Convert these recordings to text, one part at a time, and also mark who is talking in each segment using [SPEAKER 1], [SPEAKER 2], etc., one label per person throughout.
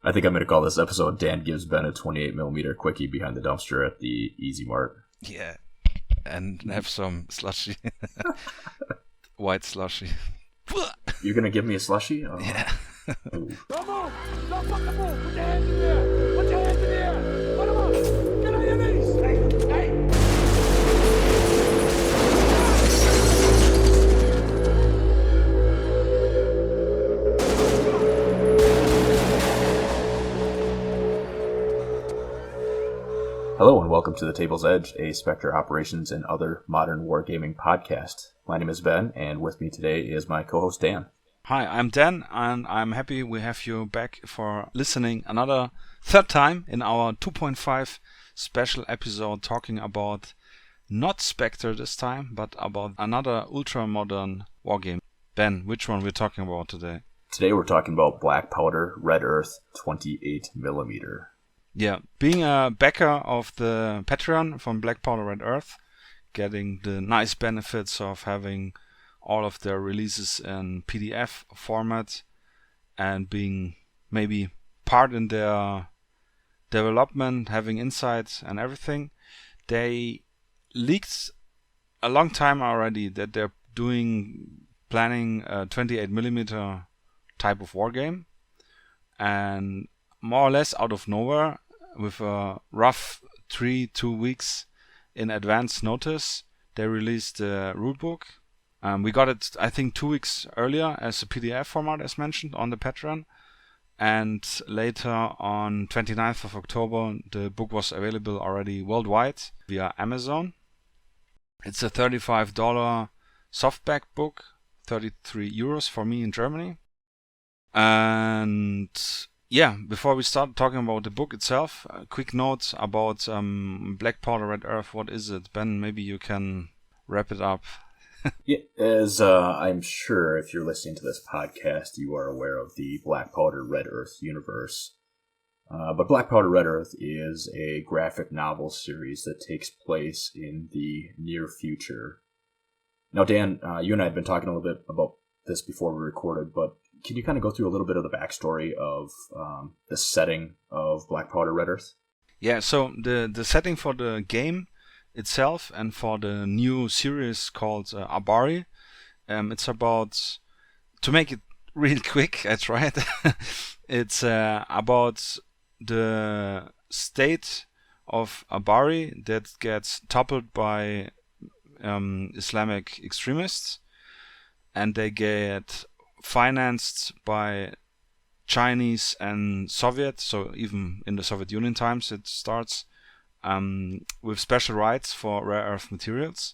[SPEAKER 1] I think I'm going to call this episode Dan Gives Ben a 28mm Quickie behind the dumpster at the Easy Mart.
[SPEAKER 2] Yeah, and have some slushy. White slushy.
[SPEAKER 1] You're going to give me a slushie? Oh.
[SPEAKER 2] Yeah.
[SPEAKER 3] Don't move! Don't fucking move! Put your hands in the air! Put your hands in the air! Put them up! Get on your knees! Hey!
[SPEAKER 1] Hello and welcome to The Table's Edge, a Spectre Operations and other modern wargaming podcast. My name is Ben, and with me today is my co-host Dan.
[SPEAKER 2] Hi, I'm Dan, and I'm happy we have you back for listening another third time in our 2.5 special episode talking about not Spectre this time, but about another ultra-modern wargame. Ben, which one we're talking about today?
[SPEAKER 1] Today we're talking about Black Powder Red Earth 28mm.
[SPEAKER 2] Yeah, being a backer of the Patreon from Black Powder Red Earth, getting the nice benefits of having all of their releases in PDF format and being maybe part in their development, having insights and everything, they leaked a long time already that they're planning a 28mm type of wargame, and more or less out of nowhere, with a rough 2 weeks in advance notice, they released the rulebook. We got it, I think, 2 weeks earlier as a PDF format, as mentioned, on the Patreon. And later, on 29th of October, the book was available already worldwide via Amazon. It's a $35 softback book, 33 euros for me in Germany. And yeah, before we start talking about the book itself, a quick note about Black Powder Red Earth. What is it? Ben, maybe you can wrap it up.
[SPEAKER 1] Yeah, as I'm sure if you're listening to this podcast, you are aware of the Black Powder Red Earth universe. But Black Powder Red Earth is a graphic novel series that takes place in the near future. Now, Dan, you and I had been talking a little bit about this before we recorded, but can you kind of go through a little bit of the backstory of the setting of Black Powder Red Earth?
[SPEAKER 2] Yeah, so the setting for the game itself and for the new series called Abari, it's about, to make it real quick, I tried, it's about the state of Abari that gets toppled by Islamic extremists, and they get financed by Chinese and Soviet, so even in the Soviet Union times it starts, with special rights for rare earth materials.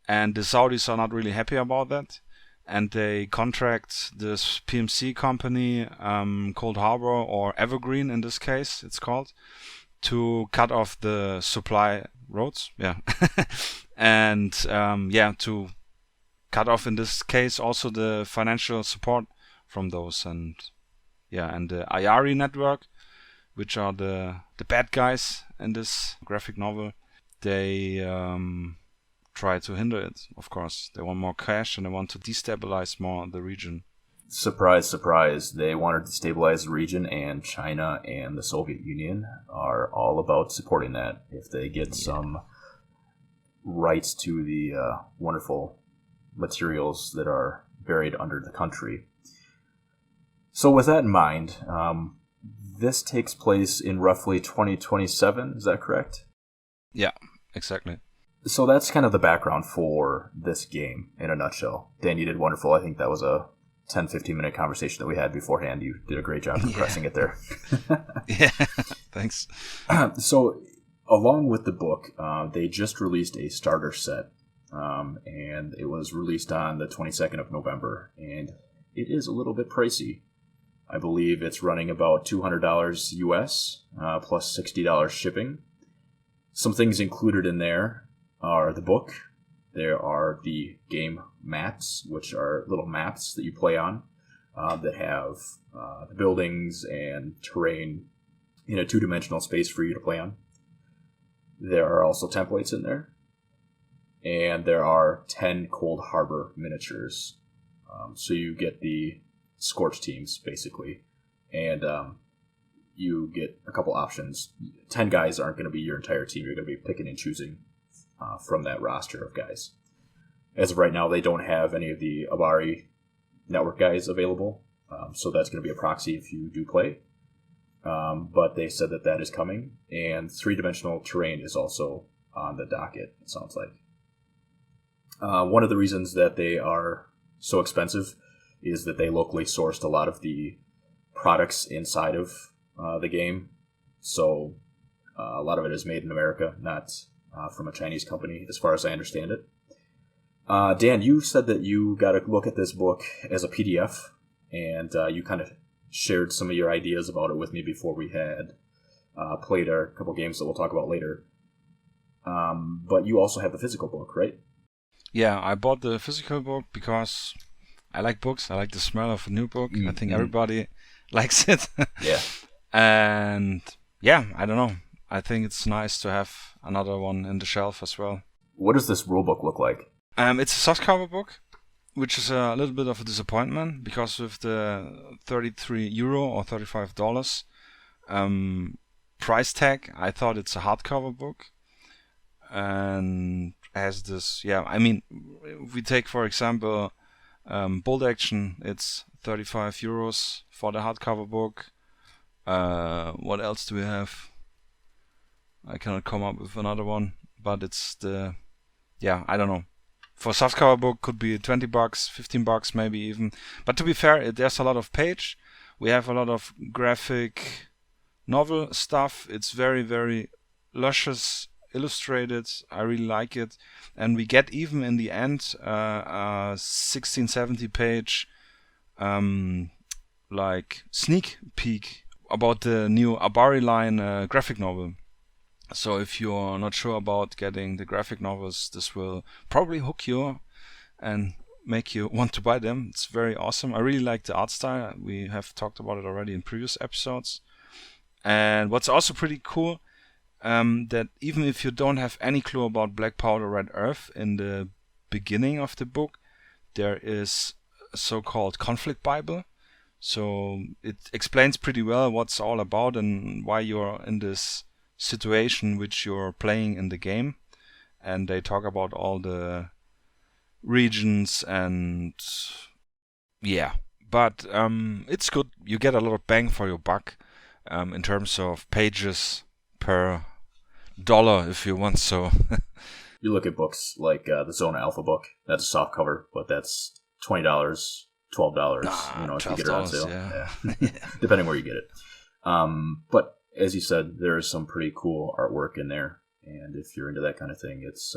[SPEAKER 2] And the Saudis are not really happy about that, and they contract this PMC company, Cold Harbor, or Evergreen in this case it's called, to cut off the supply roads, and to cut off in this case also the financial support from those, and the IARI network, which are the bad guys in this graphic novel, they try to hinder it, of course. They want more cash and they want to destabilize more the region.
[SPEAKER 1] Surprise, surprise. They wanted to stabilize the region, and China and the Soviet Union are all about supporting that if they get some rights to the wonderful materials that are buried under the country. So with that in mind, this takes place in roughly 2027, is that correct?
[SPEAKER 2] Yeah, exactly.
[SPEAKER 1] So that's kind of the background for this game in a nutshell. Dan, you did wonderful. I think that was a 10-15 minute conversation that we had beforehand. You did a great job compressing it there.
[SPEAKER 2] Yeah, thanks.
[SPEAKER 1] So along with the book, they just released a starter set. And it was released on the 22nd of November, and it is a little bit pricey. I believe it's running about $200 US, plus $60 shipping. Some things included in there are the book. There are the game mats, which are little maps that you play on, that have the buildings and terrain in a two-dimensional space for you to play on. There are also templates in there. And there are 10 Cold Harbor miniatures. So you get the Scorch teams, basically. And you get a couple options. 10 guys aren't going to be your entire team. You're going to be picking and choosing from that roster of guys. As of right now, they don't have any of the Abari network guys available, so that's going to be a proxy if you do play. But they said that is coming, and 3-dimensional terrain is also on the docket, it sounds like. One of the reasons that they are so expensive is that they locally sourced a lot of the products inside of the game. So a lot of it is made in America, not from a Chinese company, as far as I understand it. Dan, you said that you got a look at this book as a PDF, and you kind of shared some of your ideas about it with me before we had played our couple games that we'll talk about later. But you also have the physical book, right?
[SPEAKER 2] Yeah, I bought the physical book because I like books. I like the smell of a new book.
[SPEAKER 1] Mm-hmm.
[SPEAKER 2] I think everybody likes it.
[SPEAKER 1] Yeah.
[SPEAKER 2] And yeah, I don't know. I think it's nice to have another one in the shelf as well.
[SPEAKER 1] What does this rulebook look like?
[SPEAKER 2] It's a softcover book, which is a little bit of a disappointment because with the €33 or $35 price tag, I thought it's a hardcover book. And has this, if we take, for example, Bold Action, it's €35 for the hardcover book. What else do we have? I cannot come up with another one, but it's I don't know. For softcover book could be $20, $15 maybe even. But to be fair, there's a lot of page. We have a lot of graphic novel stuff. It's very, very luscious, illustrated. I really like it. And we get even in the end a 1670 page like sneak peek about the new Abari line graphic novel. So if you're not sure about getting the graphic novels, this will probably hook you and make you want to buy them. It's very awesome. I really like the art style. We have talked about it already in previous episodes. And what's also pretty cool, that even if you don't have any clue about Black Powder Red Earth, in the beginning of the book, there is a so-called conflict Bible. So it explains pretty well what's all about and why you're in this situation which you're playing in the game, and they talk about all the regions and but it's good. You get a lot of bang for your buck in terms of pages per dollar, if you want. So
[SPEAKER 1] you look at books like the Zona Alpha book. That's a soft cover, but that's $20, $12. If you get it on sale,
[SPEAKER 2] yeah.
[SPEAKER 1] Depending where you get it. But as you said, there is some pretty cool artwork in there, and if you're into that kind of thing, it's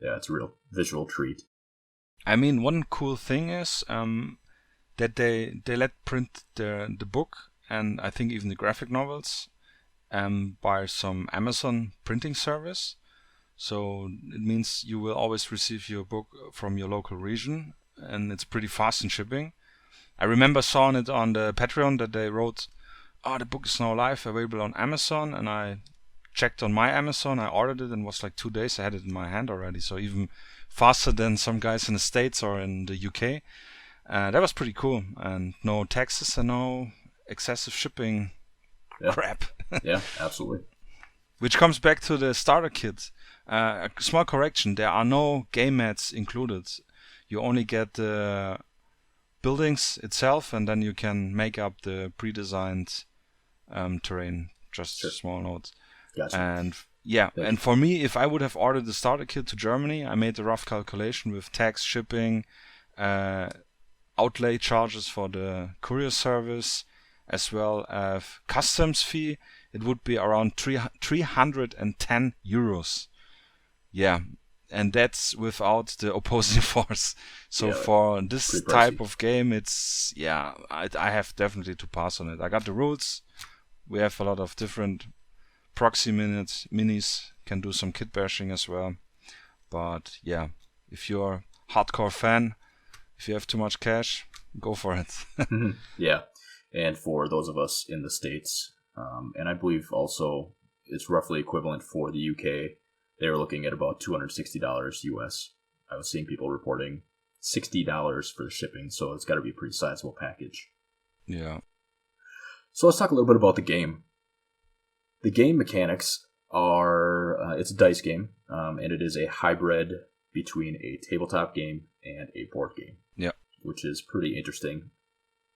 [SPEAKER 1] it's a real visual treat.
[SPEAKER 2] I mean, one cool thing is that they let print the book, and I think even the graphic novels, by some Amazon printing service. So it means you will always receive your book from your local region, and it's pretty fast in shipping. I remember seeing it on the Patreon that they wrote, the book is now live, available on Amazon, and I checked on my Amazon, I ordered it, and it was like 2 days, I had it in my hand already, so even faster than some guys in the States or in the UK. That was pretty cool, and no taxes and no excessive shipping crap.
[SPEAKER 1] Yeah, absolutely.
[SPEAKER 2] Which comes back to the starter kit. A small correction, there are no game mats included. You only get the buildings itself, and then you can make up the pre-designed terrain. Just a small note.
[SPEAKER 1] Gotcha.
[SPEAKER 2] And and for me, if I would have ordered the starter kit to Germany, I made a rough calculation with tax, shipping, outlay charges for the courier service, as well as customs fee. It would be around €310. Yeah, and that's without the opposing force. So for this type of game, it's I have definitely to pass on it. I got the rules. We have a lot of different proxy minis, can do some kit bashing as well. But if you're a hardcore fan, if you have too much cash, go for it.
[SPEAKER 1] Yeah, and for those of us in the States, and I believe also it's roughly equivalent for the UK, they were looking at about $260 US. I was seeing people reporting $60 for the shipping, so it's got to be a pretty sizable package.
[SPEAKER 2] Yeah.
[SPEAKER 1] So let's talk a little bit about the game. The game mechanics are, it's a dice game, and it is a hybrid between a tabletop game and a board game.
[SPEAKER 2] Yeah.
[SPEAKER 1] Which is pretty interesting.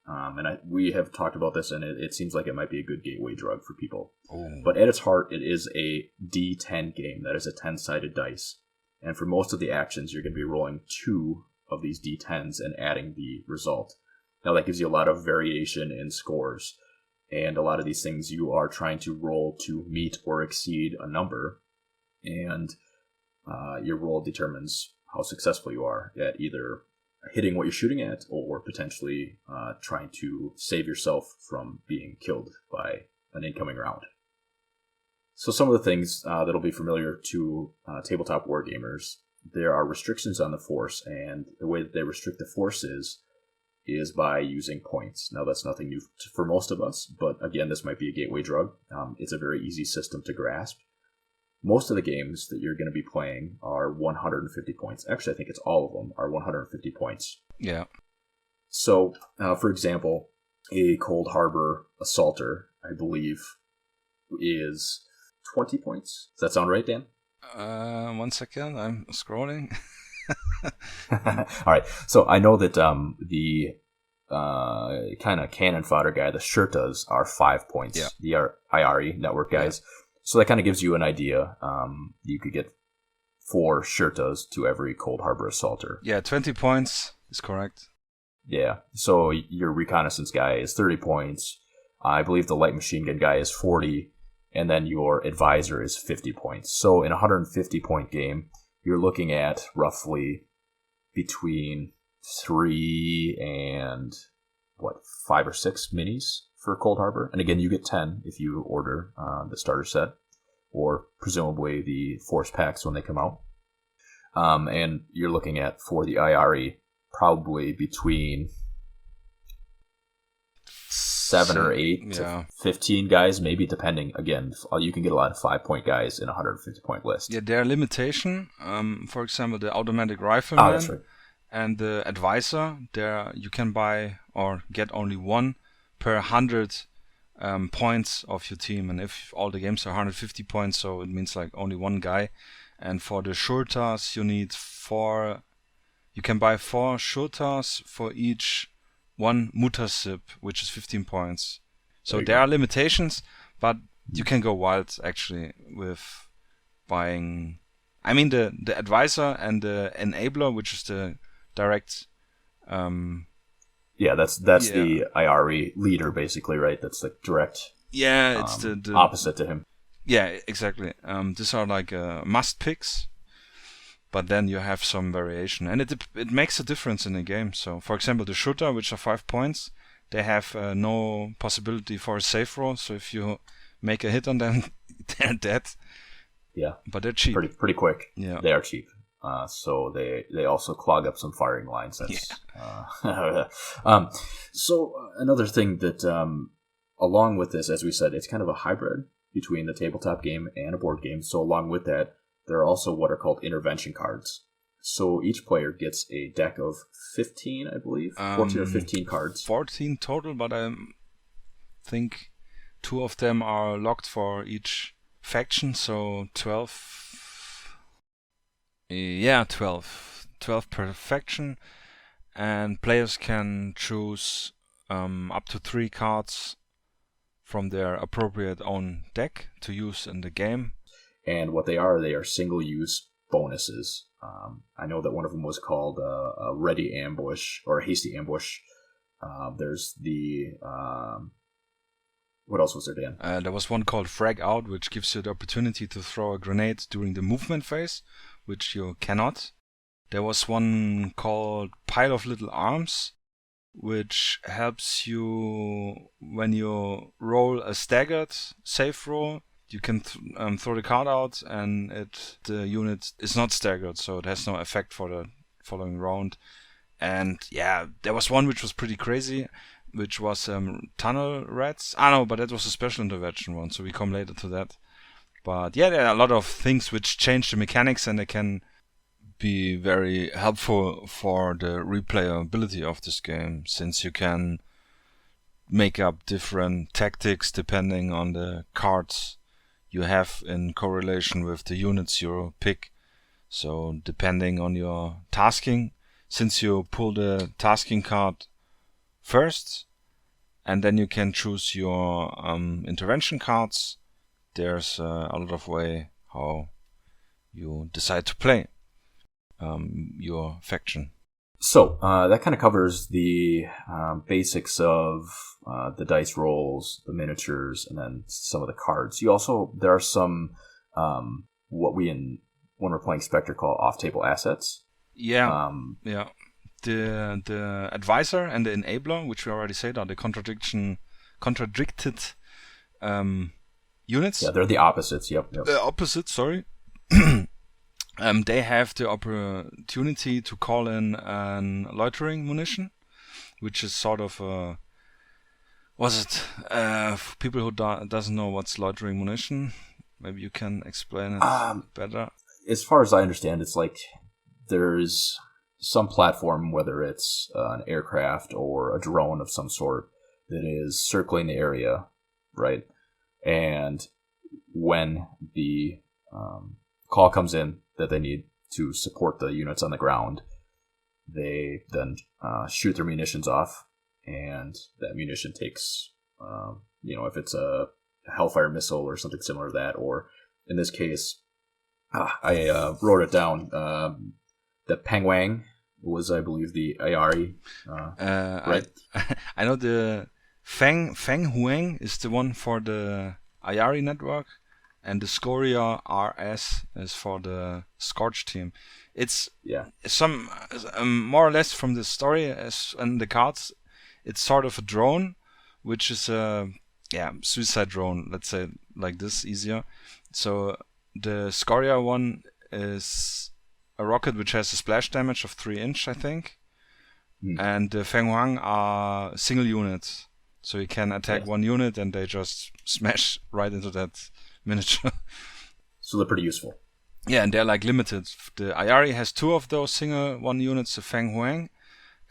[SPEAKER 1] And we have talked about this, and it seems like it might be a good gateway drug for people.
[SPEAKER 2] Oh.
[SPEAKER 1] But at its heart, it is a D10 game. That is a 10-sided dice. And for most of the actions, you're going to be rolling 2 of these D10s and adding the result. Now, that gives you a lot of variation in scores. And a lot of these things you are trying to roll to meet or exceed a number. And your roll determines how successful you are at either hitting what you're shooting at or potentially trying to save yourself from being killed by an incoming round. So some of the things that'll be familiar to tabletop wargamers, there are restrictions on the force, and the way that they restrict the force is by using points. Now, that's nothing new for most of us, but again, this might be a gateway drug. It's a very easy system to grasp. Most of the games that you're going to be playing are 150 points. Actually, I think it's all of them are 150 points.
[SPEAKER 2] Yeah.
[SPEAKER 1] So, for example, a Cold Harbor Assaulter, I believe, is 20 points. Does that sound right, Dan?
[SPEAKER 2] 1 second, I'm scrolling.
[SPEAKER 1] All right. So I know that the kind of cannon fodder guy, the Shirtas, are 5 points.
[SPEAKER 2] Yeah.
[SPEAKER 1] The IRE network guys. Yeah. So that kind of gives you an idea. You could get 4 Shirtas to every Cold Harbor Assaulter.
[SPEAKER 2] Yeah, 20 points is correct.
[SPEAKER 1] Yeah. So your reconnaissance guy is 30 points. I believe the light machine gun guy is 40. And then your advisor is 50 points. So in a 150-point game, you're looking at roughly between 3 and, 5 or 6 minis for Cold Harbor. And again, you get 10 if you order the starter set, or presumably the force packs when they come out. And you're looking at, for the IRE, probably between 7 or 8 to 15 guys, maybe, depending. Again, you can get a lot of 5-point guys in a 150-point list.
[SPEAKER 2] Yeah, there are limitations. For example, the automatic rifleman
[SPEAKER 1] that's right.
[SPEAKER 2] and the advisor. There you can buy or get only 1 per 100 points of your team. And if all the games are 150 points, so it means like only 1 guy. And for the shurtas, you need 4. You can buy 4 shurtas for each 1 Muttersip, which is 15 points. So there are limitations, but you can go wild actually with buying. I mean, the advisor and the enabler, which is the direct.
[SPEAKER 1] That's the IRE leader, basically, right? That's the direct.
[SPEAKER 2] Yeah, it's the
[SPEAKER 1] opposite to him.
[SPEAKER 2] Yeah, exactly. These are like must picks. But then you have some variation, and it makes a difference in the game. So, for example, the shooter, which are 5 points, they have no possibility for a save roll. So if you make a hit on them, they're dead. Yeah, but they're cheap.
[SPEAKER 1] Pretty quick.
[SPEAKER 2] Yeah,
[SPEAKER 1] they are cheap. So they also clog up some firing lines. So another thing that, along with this, as we said, it's kind of a hybrid between the tabletop game and a board game. So along with that, there are also what are called intervention cards. So each player gets a deck of 15, I believe. 14 or 15 cards.
[SPEAKER 2] 14 total, but I think 2 of them are locked for each faction, so 12. Yeah, 12. 12 per faction. And players can choose up to 3 cards from their appropriate own deck to use in the game.
[SPEAKER 1] And what they are single-use bonuses. I know that one of them was called a ready ambush or a hasty ambush. There's the... what else was there, Dan?
[SPEAKER 2] There was one called Frag Out, which gives you the opportunity to throw a grenade during the movement phase, which you cannot. There was one called Pile of Little Arms, which helps you when you roll a staggered save roll. You can throw the card out, and the unit is not staggered, so it has no effect for the following round. And yeah, there was one which was pretty crazy, which was tunnel rats. No, but that was a special intervention one, so we come later to that. But yeah, there are a lot of things which change the mechanics, and they can be very helpful for the replayability of this game, since you can make up different tactics depending on the cards you have in correlation with the units you pick. So depending on your tasking, since you pull the tasking card first, and then you can choose your intervention cards, there's a lot of way how you decide to play your faction.
[SPEAKER 1] So that kind of covers the basics of the dice rolls, the miniatures, and then some of the cards. There are some when we're playing Spectre call off-table assets.
[SPEAKER 2] Yeah, yeah. The advisor and the enabler, which we already said, are the contradicted units.
[SPEAKER 1] Yeah, they're the opposites. Yep.
[SPEAKER 2] The opposite, sorry. They have the opportunity to call in loitering munition, which is sort of for people who doesn't know what's loitering munition, maybe you can explain it better.
[SPEAKER 1] As far as I understand, it's like there's some platform, whether it's an aircraft or a drone of some sort, that is circling the area, right? And when the call comes in that they need to support the units on the ground, they then shoot their munitions off, and that munition takes, if it's a Hellfire missile or something similar to that, or in this case, I wrote it down. The Pengwang was, I believe, the Ayari, right?
[SPEAKER 2] I know the Feng Huang is the one for the Ayari network, and the Scoria RS is for the Scorch team. It's some more or less from the story as and the cards. It's sort of a drone, which is a suicide drone. Let's say like this, easier. So the Scoria one is a rocket which has a splash damage of 3 inch, I think. And the Feng Huang are single units. So you can attack one unit and they just smash right into that miniature.
[SPEAKER 1] So they're pretty useful.
[SPEAKER 2] Yeah, and they're like limited. The Ayari has 2 of those single 1 units, the Feng Huang,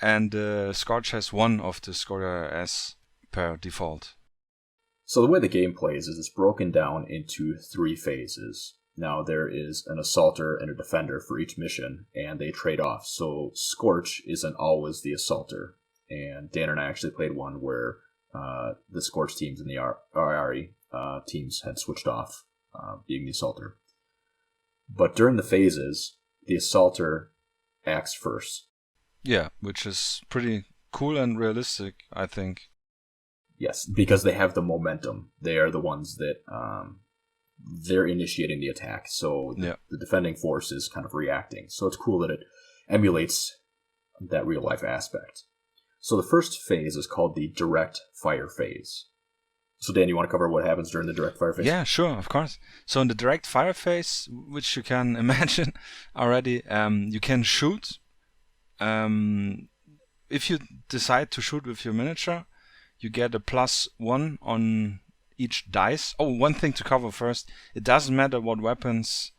[SPEAKER 2] and the Scorch has 1 of the Scoria S per default.
[SPEAKER 1] So the way the game plays is it's broken down into 3 phases. Now there is an assaulter and a defender for each mission, and they trade off. So Scorch isn't always the assaulter. And Dan and I actually played one where the Scorch teams and the Ayari teams had switched off being the assaulter. But during the phases, the assaulter acts first.
[SPEAKER 2] Yeah, which is pretty cool and realistic, I think.
[SPEAKER 1] Yes, because they have the momentum. They are the ones that they're initiating the attack. So the defending force is kind of reacting. So it's cool that it emulates that real life aspect. So the first phase is called the direct fire phase. So Dan, you want to cover what happens during the direct fire phase?
[SPEAKER 2] Yeah, sure, of course. So in the direct fire phase, which you can imagine already, you can shoot. If you decide to shoot with your miniature, you get a +1 on each dice. Oh, one thing to cover first. It doesn't matter what weapons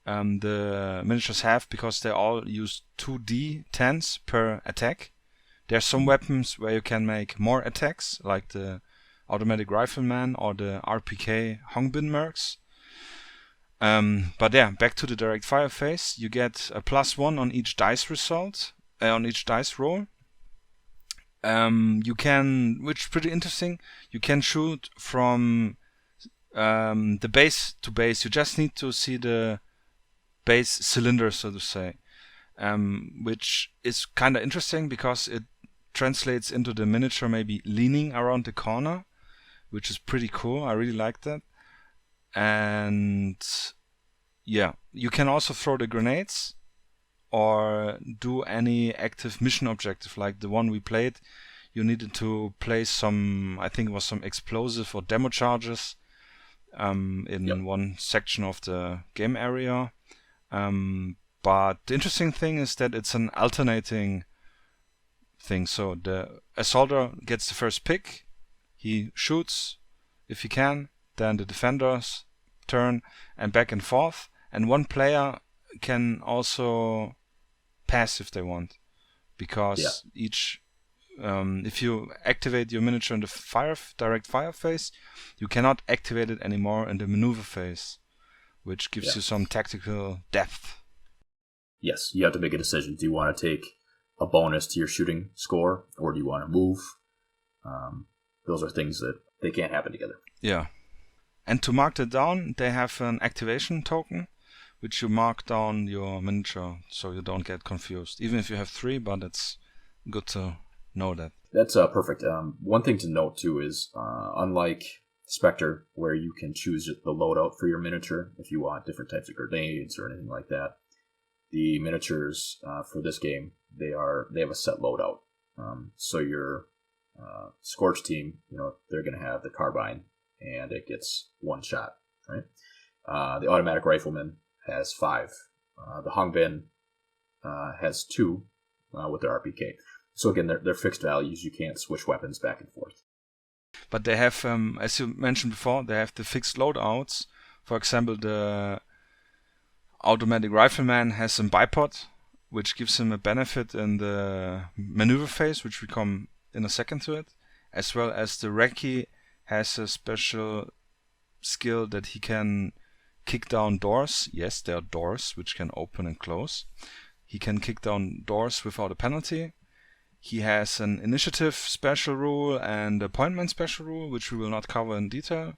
[SPEAKER 2] the miniatures have, because they all use 2d10s per attack. There are some weapons where you can make more attacks, like the automatic rifleman or the RPK Hongbin Mercs. But yeah, back to the direct fire phase. You get a +1 on each dice result, on each dice roll. You can, which is pretty interesting, you can shoot from the base to base. You just need to see the base cylinder, so to say, which is kind of interesting because it translates into the miniature maybe leaning around the corner, which is pretty cool. I really like that. And yeah, you can also throw the grenades or do any active mission objective like the one we played. You needed to place some, I think it was some explosive or demo charges in one section of the game area. But the interesting thing is that it's an alternating thing. So the assaulter gets the first pick. He shoots if he can. Then the defender's turn, and back and forth. And one player can also pass if they want, because each if you activate your miniature in the direct fire phase, you cannot activate it anymore in the maneuver phase, which gives you some tactical depth.
[SPEAKER 1] Yes, you have to make a decision. Do you want to take a bonus to your shooting score, or do you want to move? Those are things that they can't happen together.
[SPEAKER 2] Yeah. And to mark that down, they have an activation token, which you mark down your miniature so you don't get confused. Even if you have 3, but it's good to know that.
[SPEAKER 1] That's perfect. One thing to note, too, is unlike Spectre, where you can choose the loadout for your miniature if you want different types of grenades or anything like that, the miniatures for this game, they have a set loadout. So your Scorch team, they're going to have the carbine, and it gets 1 shot, right? The automatic rifleman has 5. The Hongbin has 2 with their RPK. So again, they're fixed values. You can't switch weapons back and forth.
[SPEAKER 2] But they have, as you mentioned before, they have the fixed loadouts. For example, the automatic rifleman has some bipod, which gives him a benefit in the maneuver phase, which we come in a second to it, as well as the Recce has a special skill that he can kick down doors. Yes, there are doors which can open and close. He can kick down doors without a penalty. He has an initiative special rule and appointment special rule, which we will not cover in detail.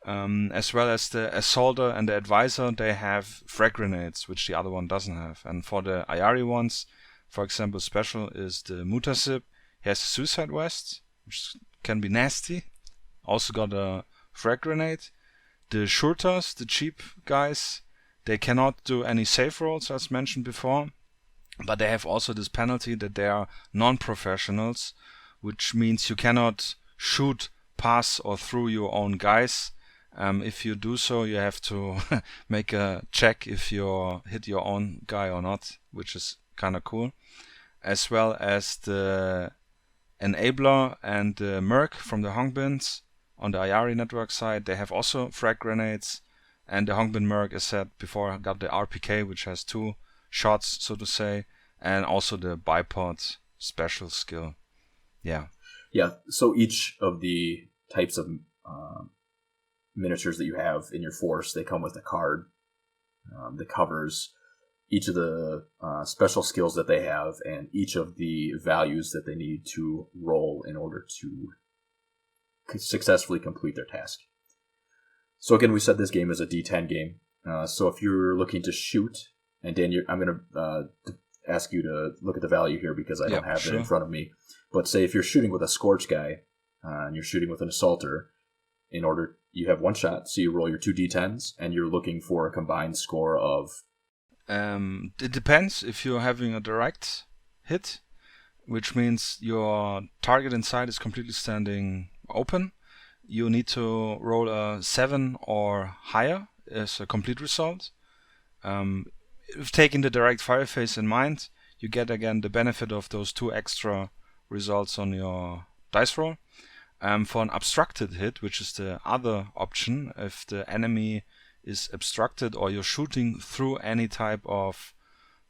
[SPEAKER 2] As well as the assaulter and the advisor, they have frag grenades, which the other one doesn't have. And for the Ayari ones, for example, special is the Mutasib. He has a suicide vest, which can be nasty. Also got a frag grenade. The Shurtas, the cheap guys, they cannot do any save rolls, as mentioned before. But they have also this penalty that they are non-professionals, which means you cannot shoot, pass, or through your own guys. If you do so, you have to make a check if you hit your own guy or not, which is kind of cool. As well as the Enabler and the Merc from the Hongbins on the Ayari network side, they have also frag grenades. And the Hongbin Merc, as said before, got the RPK, which has 2 shots, so to say, and also the bipod special skill. Yeah,
[SPEAKER 1] so each of the types of miniatures that you have in your force, they come with a card that covers each of the special skills that they have and each of the values that they need to roll in order to successfully complete their task. So again, we said this game is a D10 game. So if you're looking to shoot, and Dan, I'm going to ask you to look at the value here because I don't have it in front of me. But say if you're shooting with a Scorch guy and you're shooting with an Assaulter, you have 1 shot, so you roll your 2 D10s, and you're looking for a combined score of...
[SPEAKER 2] It depends if you're having a direct hit, which means your target inside is completely standing open. You need to roll a 7 or higher as a complete result. If taking the direct fire phase in mind, you get again the benefit of those 2 extra results on your dice roll. For an obstructed hit, which is the other option, if the enemy is obstructed or you're shooting through any type of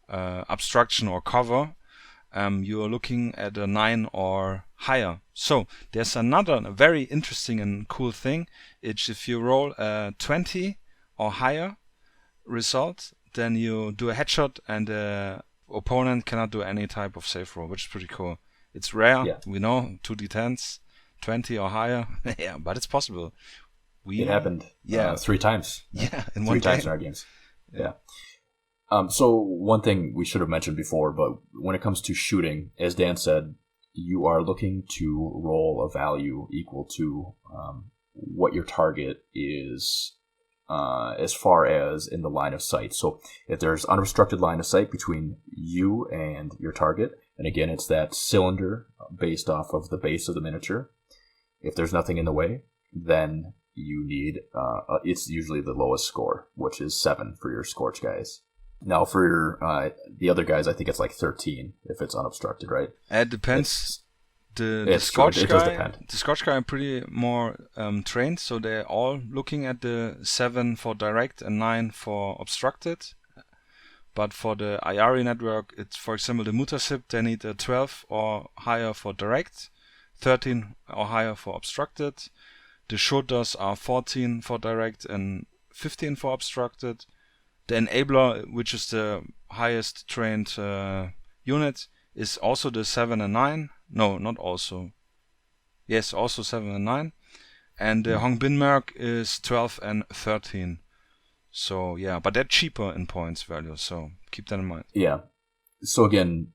[SPEAKER 2] obstruction or cover, you are looking at a 9 or higher. So there's another very interesting and cool thing. It's if you roll a 20 or higher result, then you do a headshot and the opponent cannot do any type of save roll, which is pretty cool. It's rare, we know, 2d10s, 20 or higher, yeah, but it's possible.
[SPEAKER 1] It happened 3 times.
[SPEAKER 2] Yeah, in
[SPEAKER 1] 3 times in our games. Yeah. So one thing we should have mentioned before, but when it comes to shooting, as Dan said, you are looking to roll a value equal to what your target is as far as in the line of sight. So if there's unobstructed line of sight between you and your target, and again, it's that cylinder based off of the base of the miniature. If there's nothing in the way, then you need, it's usually the lowest score, which is 7 for your Scorch guys. Now for your, the other guys, I think it's like 13 if it's unobstructed, right?
[SPEAKER 2] It depends. The Scorch guy are pretty more trained, so they're all looking at the 7 for direct and 9 for obstructed. But for the IARI network, it's, for example, the Mutasip, they need a 12 or higher for direct, 13 or higher for obstructed. The shooters are 14 for direct and 15 for obstructed. The enabler, which is the highest trained unit, is also the 7 and 9. No, not also. Yes, also 7 and 9. And the Hongbin Merc is 12 and 13. So yeah, but they're cheaper in points value, so keep that in mind.
[SPEAKER 1] Yeah. So again,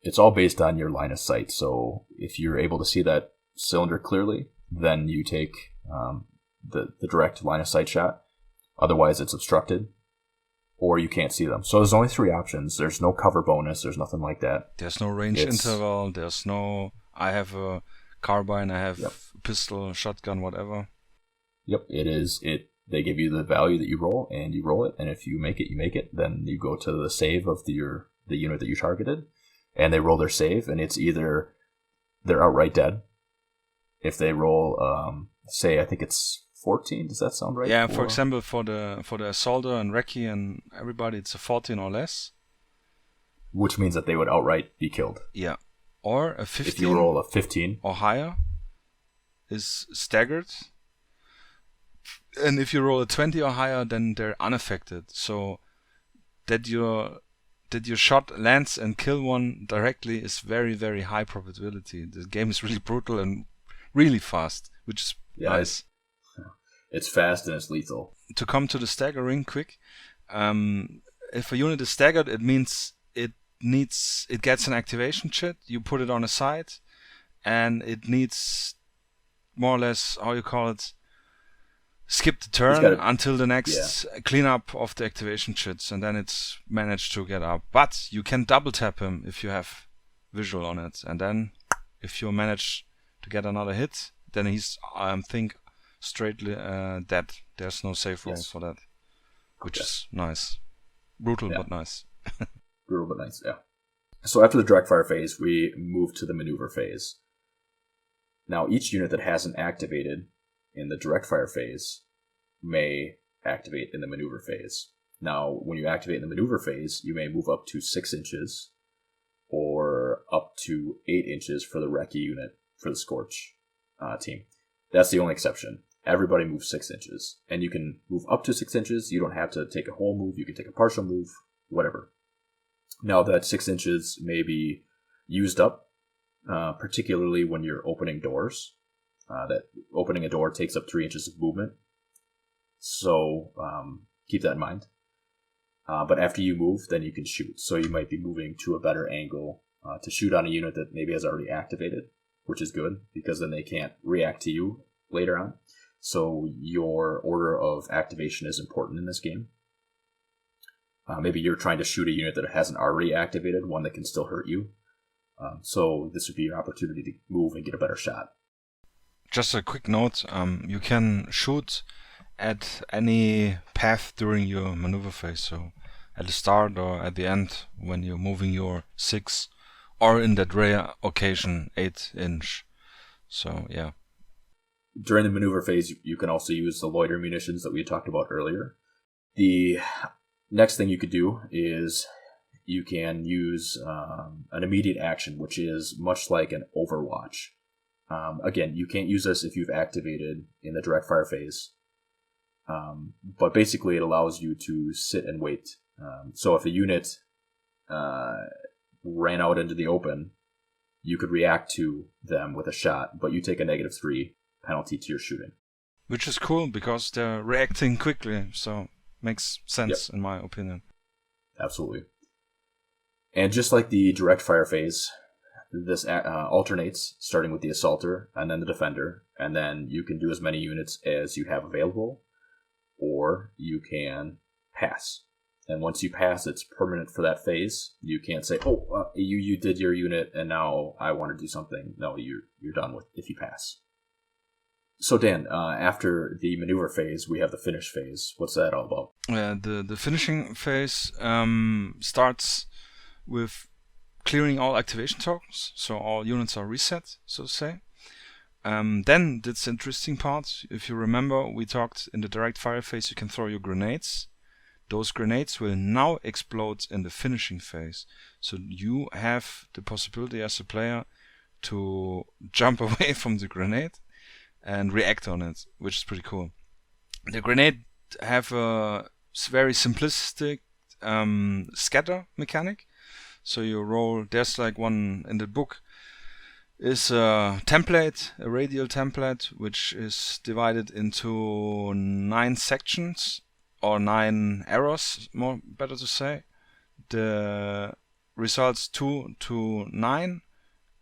[SPEAKER 1] it's all based on your line of sight. So if you're able to see that cylinder clearly, then you take the direct line of sight shot. Otherwise, it's obstructed, or you can't see them. So there's only 3 options. There's no cover bonus. There's nothing like that.
[SPEAKER 2] There's no range interval. There's no, I have a carbine, I have a pistol, shotgun, whatever.
[SPEAKER 1] Yep, they give you the value that you roll, and you roll it, and if you make it, you make it. Then you go to the save of the unit that you targeted, and they roll their save, and it's either they're outright dead. If they roll, say, I think it's 14. Does that sound right?
[SPEAKER 2] Yeah, for example, for the assaulter and recce and everybody, it's a 14 or less.
[SPEAKER 1] Which means that they would outright be killed.
[SPEAKER 2] Yeah, or a 15.
[SPEAKER 1] If you roll a 15
[SPEAKER 2] or higher, is staggered. And if you roll a 20 or higher, then they're unaffected. So that your shot lands and kill one directly is very, very high probability. The game is really brutal and really fast, which is nice.
[SPEAKER 1] It's fast and it's lethal.
[SPEAKER 2] To come to the staggering quick, if a unit is staggered, it means it gets an activation chit. You put it on a side, and it needs more or less, how you call it, skip the turn until the next cleanup of the activation chits, and then it's managed to get up. But you can double tap him if you have visual on it, and then if you manage to get another hit, then he's straightly dead. There's no save roll for that, which is nice. Brutal but nice.
[SPEAKER 1] Brutal but nice, yeah. So after the direct fire phase, we move to the maneuver phase. Now each unit that hasn't activated in the direct fire phase may activate in the maneuver phase. Now, when you activate in the maneuver phase, you may move up to 6 inches or up to 8 inches for the recce unit for the Scorch team. That's the only exception. Everybody moves 6 inches, and you can move up to 6 inches. You don't have to take a whole move. You can take a partial move, whatever. Now, that 6 inches may be used up, particularly when you're opening doors. That opening a door takes up 3 inches of movement. So keep that in mind. But after you move, then you can shoot. So you might be moving to a better angle to shoot on a unit that maybe has already activated, which is good because then they can't react to you later on. So your order of activation is important in this game. Maybe you're trying to shoot a unit that hasn't already activated, one that can still hurt you. So this would be your opportunity to move and get a better shot.
[SPEAKER 2] Just a quick note, you can shoot at any path during your maneuver phase, so at the start or at the end when you're moving your 6, or in that rare occasion 8 inch. So yeah.
[SPEAKER 1] During the maneuver phase, you can also use the loiter munitions that we talked about earlier. The next thing you could do is you can use an immediate action, which is much like an overwatch. Again, you can't use this if you've activated in the direct fire phase. But basically it allows you to sit and wait. So if a unit ran out into the open, you could react to them with a shot, but you take a -3 penalty to your shooting.
[SPEAKER 2] Which is cool because they're reacting quickly, so makes sense in my opinion.
[SPEAKER 1] Absolutely. And just like the direct fire phase, this alternates, starting with the assaulter and then the defender, and then you can do as many units as you have available, or you can pass. And once you pass, it's permanent for that phase. You can't say, you did your unit and now I want to do something. No, you're done with if you pass. So Dan, after the maneuver phase, we have the finish phase. What's that all about?
[SPEAKER 2] The finishing phase starts with clearing all activation tokens, so all units are reset, so to say. Then that's the interesting part. If you remember, we talked in the direct fire phase, you can throw your grenades. those grenades will now explode in the finishing phase. So you have the possibility as a player to jump away from the grenade and react on it, which is pretty cool. The grenade have a very simplistic scatter mechanic. So you roll, there's like one in the book, is a template, a radial template, which is divided into 9 sections, or 9 arrows, more better to say. The results 2 to 9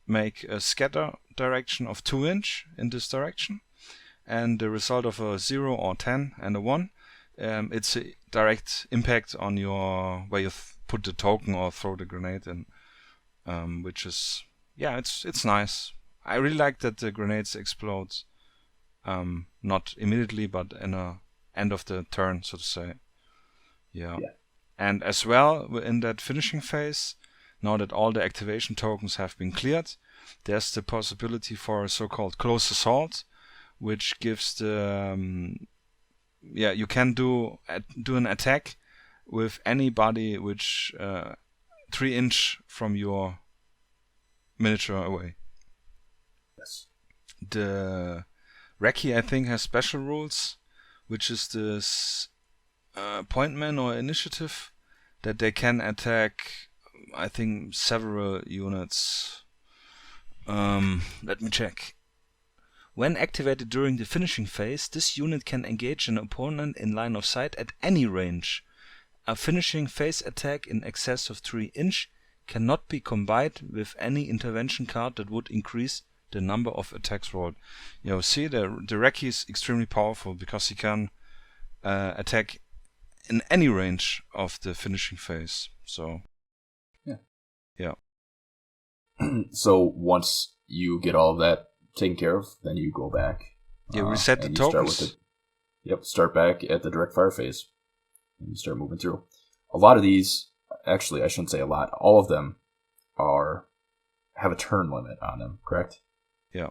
[SPEAKER 2] make a scatter direction of 2 inch in this direction, and the result of a 0 or 10 and a 1, it's a direct impact on your where you put the token or throw the grenade in, which is, yeah, it's nice. I really like that the grenades explode not immediately, but in a end of the turn, so to say. Yeah. And as well, in that finishing phase, now that all the activation tokens have been cleared, there's the possibility for a so-called close assault, which gives the you can do an attack with anybody which 3 inch from your miniature away.
[SPEAKER 1] Yes.
[SPEAKER 2] The Recce, I think, has special rules, which is this appointment or initiative that they can attack, I think, several units. Let me check. When activated during the finishing phase, this unit can engage an opponent in line of sight at any range. A finishing phase attack in excess of 3 inch cannot be combined with any intervention card that would increase the number of attacks rolled. You know, see, the Recce is extremely powerful because he can attack in any range of the finishing phase. So, yeah.
[SPEAKER 1] So once you get all of that taken care of, then you go back.
[SPEAKER 2] You reset the tokens.
[SPEAKER 1] Start back at the direct fire phase. And you start moving through. A lot of these, actually, I shouldn't say a lot, all of them have a turn limit on them, correct?
[SPEAKER 2] Yeah.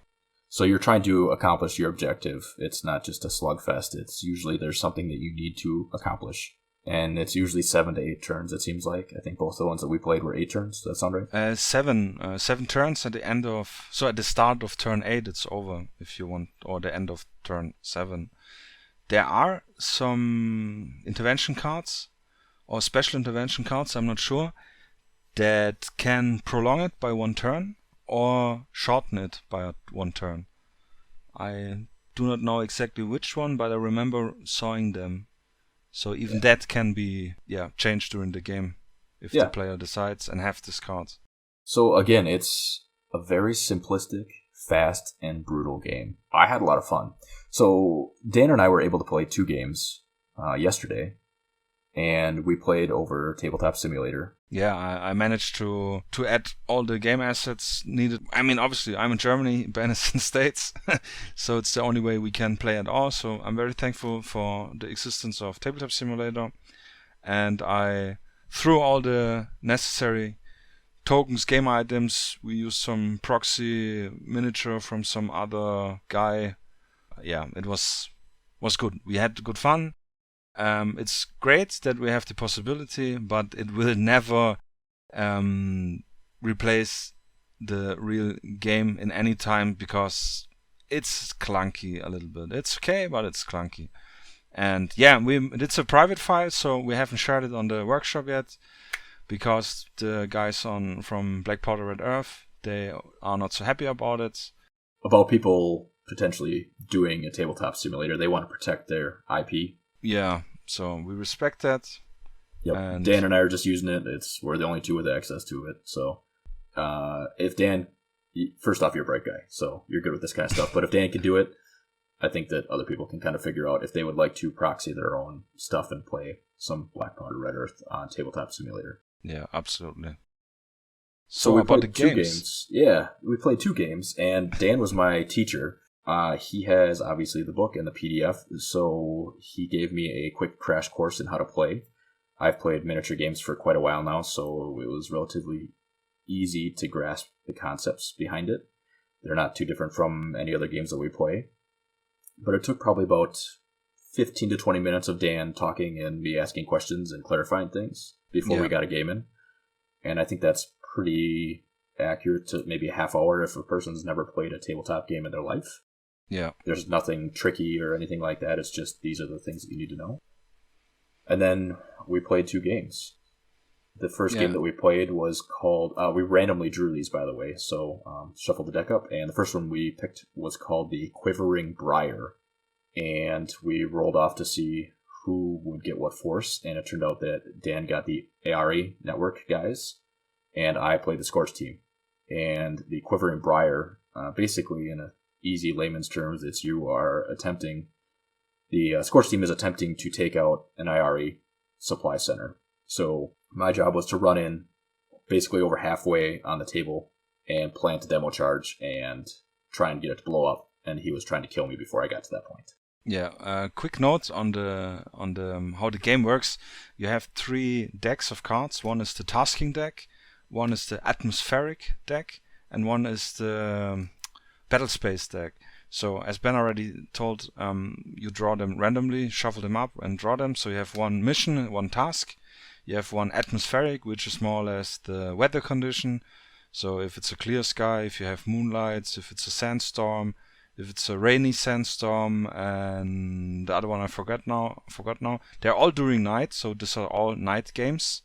[SPEAKER 1] So you're trying to accomplish your objective. It's not just a slugfest. It's usually there's something that you need to accomplish. And it's usually 7 to 8 turns, it seems like. I think both the ones that we played were 8 turns. Does that sound right?
[SPEAKER 2] 7 turns at the end of... So at the start of turn 8, it's over, if you want, or the end of turn 7. There are some intervention cards, or special intervention cards, I'm not sure, that can prolong it by 1 turn, or shorten it by 1 turn. I do not know exactly which one, but I remember sawing them. So even that can be changed during the game if the player decides and have this card.
[SPEAKER 1] So again, it's a very simplistic, fast, and brutal game. I had a lot of fun. So Dan and I were able to play 2 games yesterday, and we played over Tabletop Simulator.
[SPEAKER 2] Yeah, I managed to add all the game assets needed. I mean, obviously, I'm in Germany, Ben is in the States, so it's the only way we can play at all. So I'm very thankful for the existence of Tabletop Simulator, and I threw all the necessary tokens, game items. We used some proxy miniature from some other guy. Yeah, it was good. We had good fun. It's great that we have the possibility, but it will never replace the real game in any time because it's clunky a little bit. It's okay, but it's clunky. And it's a private file, so we haven't shared it on the workshop yet because the guys from Black Powder Red Earth, they are not so happy about it.
[SPEAKER 1] About people potentially doing a tabletop simulator, they want to protect their IP.
[SPEAKER 2] Yeah, so we respect that.
[SPEAKER 1] Yep. And Dan and I are just using it. We're the only 2 with access to it. So if Dan, first off, you're a bright guy, so you're good with this kind of stuff. But if Dan can do it, I think that other people can kind of figure out if they would like to proxy their own stuff and play some Black Powder Red Earth on Tabletop Simulator.
[SPEAKER 2] Yeah, absolutely.
[SPEAKER 1] So we played 2 games. Yeah, we played 2 games, and Dan was my teacher. He has, obviously, the book and the PDF, so he gave me a quick crash course in how to play. I've played miniature games for quite a while now, so it was relatively easy to grasp the concepts behind it. They're not too different from any other games that we play. But it took probably about 15 to 20 minutes of Dan talking and me asking questions and clarifying things before we got a game in. And I think that's pretty accurate to maybe a half hour if a person's never played a tabletop game in their life.
[SPEAKER 2] Yeah.
[SPEAKER 1] There's nothing tricky or anything like that. It's just these are the things that you need to know. And then we played 2 games. The first game that we played was called... we randomly drew these, by the way, so shuffled the deck up. And the first one we picked was called the Quivering Briar. And we rolled off to see who would get what force. And it turned out that Dan got the ARE network guys, and I played the Scorch team. And the Quivering Briar, basically in a easy layman's terms, it's you are attempting... The Scorch team is attempting to take out an IRE supply center. So my job was to run in basically over halfway on the table and plant a demo charge and try and get it to blow up. And he was trying to kill me before I got to that point.
[SPEAKER 2] Yeah, quick notes on the how the game works. You have 3 decks of cards. One is the tasking deck, one is the atmospheric deck, and one is the battle space deck. So as Ben already told, you draw them randomly, shuffle them up and draw them. So you have one mission, one task. You have one atmospheric, which is more or less the weather condition. So if it's a clear sky, if you have moonlights, if it's a sandstorm, if it's a rainy sandstorm, and the other one I forgot now. They're all during night, so these are all night games.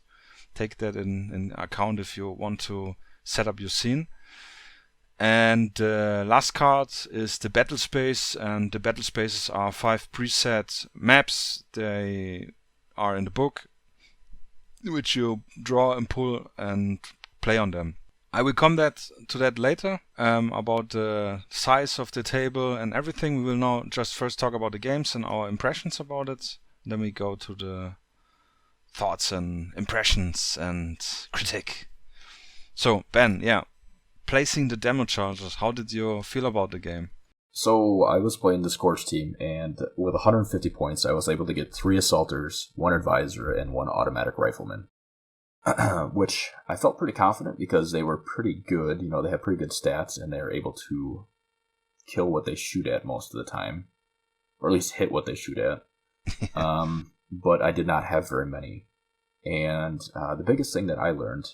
[SPEAKER 2] Take that in account if you want to set up your scene. And the last card is the battle space, and the battle spaces are 5 preset maps. They are in the book, which you draw and pull and play on them. I will come to that later, about the size of the table and everything. We will now just first talk about the games and our impressions about it. Then we go to the thoughts and impressions and critique. So, Ben, placing the demo charges, how did you feel about the game?
[SPEAKER 1] So I was playing the Scorch team, and with 150 points, I was able to get 3 assaulters, 1 advisor, and 1 automatic rifleman. Which I felt pretty confident because they were pretty good. You know, they have pretty good stats, and they're able to kill what they shoot at most of the time, or at least hit what they shoot at. But I did not have very many. And the biggest thing that I learned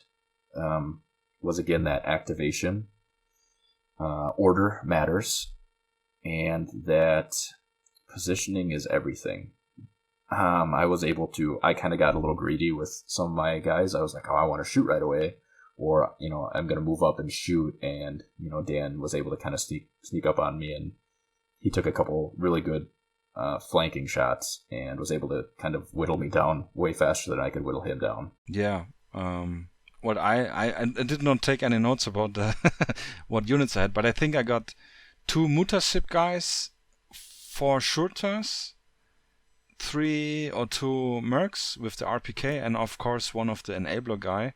[SPEAKER 1] was, again, that activation order matters, and that positioning is everything. I kind of got a little greedy with some of my guys. I was like, I want to shoot right away, or, I'm going to move up and shoot. And, Dan was able to kind of sneak up on me, and he took a couple really good flanking shots and was able to kind of whittle me down way faster than I could whittle him down.
[SPEAKER 2] Yeah. What I did not take any notes about the what units I had, but I think I got 2 Mutasip guys, 4 shooters, 3 or 2 mercs with the RPK, and of course one of the enabler guy.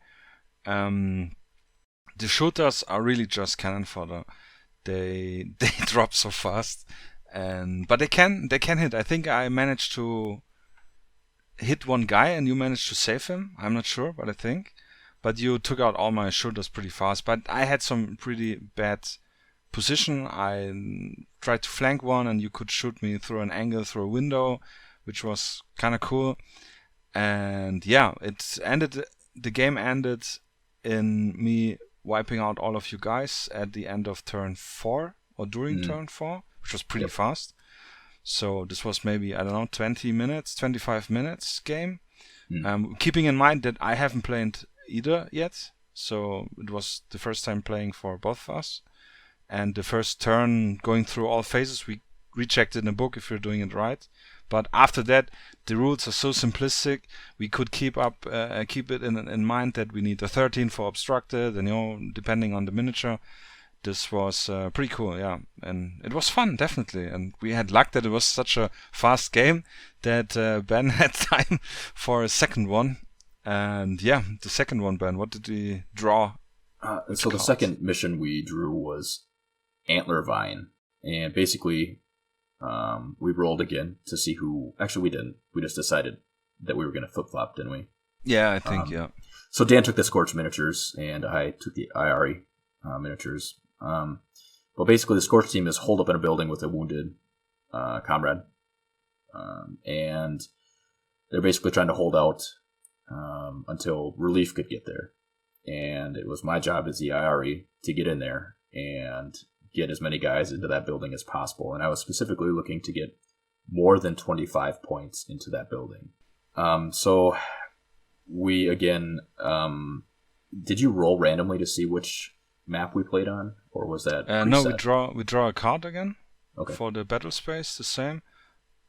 [SPEAKER 2] The shooters are really just cannon fodder. They drop so fast, but they can hit. I think I managed to hit one guy and you managed to save him. I'm not sure, but I think. But you took out all my shooters pretty fast. But I had some pretty bad position. I tried to flank one and you could shoot me through an angle through a window, which was kind of cool. And the game ended in me wiping out all of you guys at the end of turn 4 or during turn 4, which was pretty fast. So this was maybe, 20 minutes, 25 minutes game. Keeping in mind that I haven't played either yet. So it was the first time playing for both of us. And the first turn, going through all phases, we rechecked in the book if you're doing it right. But after that, the rules are so simplistic. We could keep it in mind that we need a 13 for obstructed, and depending on the miniature. This was pretty cool, yeah, and it was fun, definitely. And we had luck that it was such a fast game that Ben had time for a second one. And yeah, the second one, Ben, what did we draw?
[SPEAKER 1] So the second mission we drew was Antler Vine, and basically we rolled again to see who. Actually, we didn't. We just decided that we were going to flip flop, didn't we?
[SPEAKER 2] Yeah, I think yeah.
[SPEAKER 1] So Dan took the Scorch miniatures, and I took the IRE miniatures. But basically, the Scorch team is holed up in a building with a wounded comrade. and they're basically trying to hold out until relief could get there. And it was my job as the IRE to get in there and get as many guys into that building as possible. And I was specifically looking to get more than 25 points into that building. So we, again, did you roll randomly to see which map we played on? Or was that
[SPEAKER 2] no, we draw a card again.
[SPEAKER 1] Okay.
[SPEAKER 2] For the battle space, the same.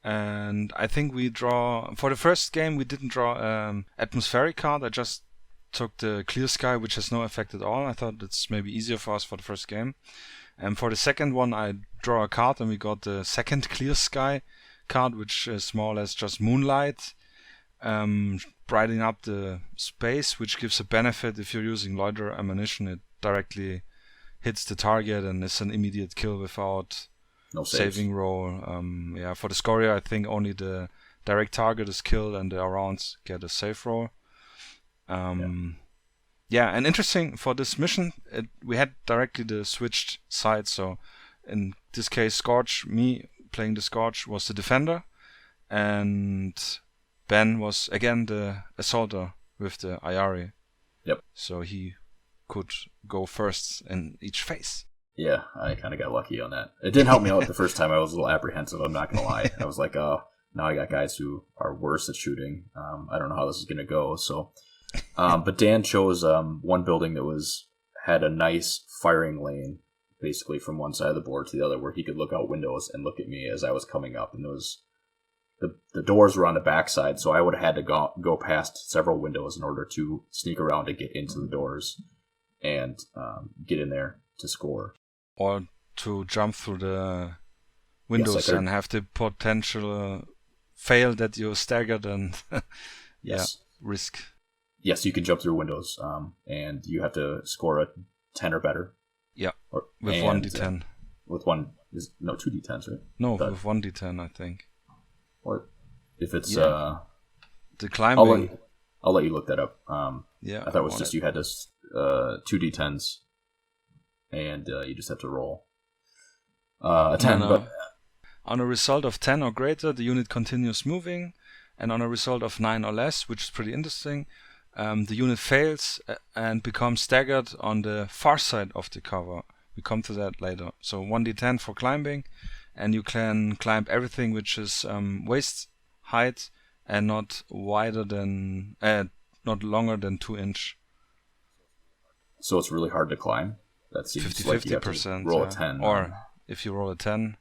[SPEAKER 2] And I think we draw... For the first game, we didn't draw atmospheric card. I just took the clear sky, which has no effect at all. I thought it's maybe easier for us for the first game. And for the second one, I draw a card, and we got the second clear sky card, which is more or less just moonlight, brightening up the space, which gives a benefit if you're using loiter ammunition. It directly hits the target, and it's an immediate kill without
[SPEAKER 1] no saves.
[SPEAKER 2] Saving roll. For the scoria, I think only the direct target is killed, and the arounds get a save roll. And interesting for this mission, we had directly the switched side. So in this case, Scorch, me playing the Scorch, was the defender, and Ben was again the assaulter with the IRE.
[SPEAKER 1] Yep.
[SPEAKER 2] So he could go first in each phase.
[SPEAKER 1] Yeah, I kind of got lucky on that. It didn't help me out the first time. I was a little apprehensive, I'm not going to lie. I was like, oh, now I got guys who are worse at shooting. I don't know how this is going to go. So, but Dan chose one building that had a nice firing lane, basically from one side of the board to the other, where he could look out windows and look at me as I was coming up. And the doors were on the back side, so I would have had to go past several windows in order to sneak around to get into the doors and get in there to score.
[SPEAKER 2] Or to jump through the windows and have the potential fail that you staggered and risk.
[SPEAKER 1] Yes, you can jump through windows, and you have to score a 10 or better.
[SPEAKER 2] Yeah, with 1d10.
[SPEAKER 1] With 2d10s, right?
[SPEAKER 2] No, with 1d10, I think.
[SPEAKER 1] Or if it's
[SPEAKER 2] the climbing.
[SPEAKER 1] I'll let you look that up.
[SPEAKER 2] I
[SPEAKER 1] thought it was just you had to 2d10s, and you just have to roll a 10. But
[SPEAKER 2] on a result of 10 or greater, the unit continues moving, and on a result of 9 or less, which is pretty interesting, the unit fails and becomes staggered on the far side of the cover. We come to that later. So 1d10 for climbing, and you can climb everything which is waist height and not longer than 2 inch.
[SPEAKER 1] So it's really hard to climb. That seems
[SPEAKER 2] 50,
[SPEAKER 1] like you have
[SPEAKER 2] 50%,
[SPEAKER 1] to roll a 10.
[SPEAKER 2] Or if you roll a 10.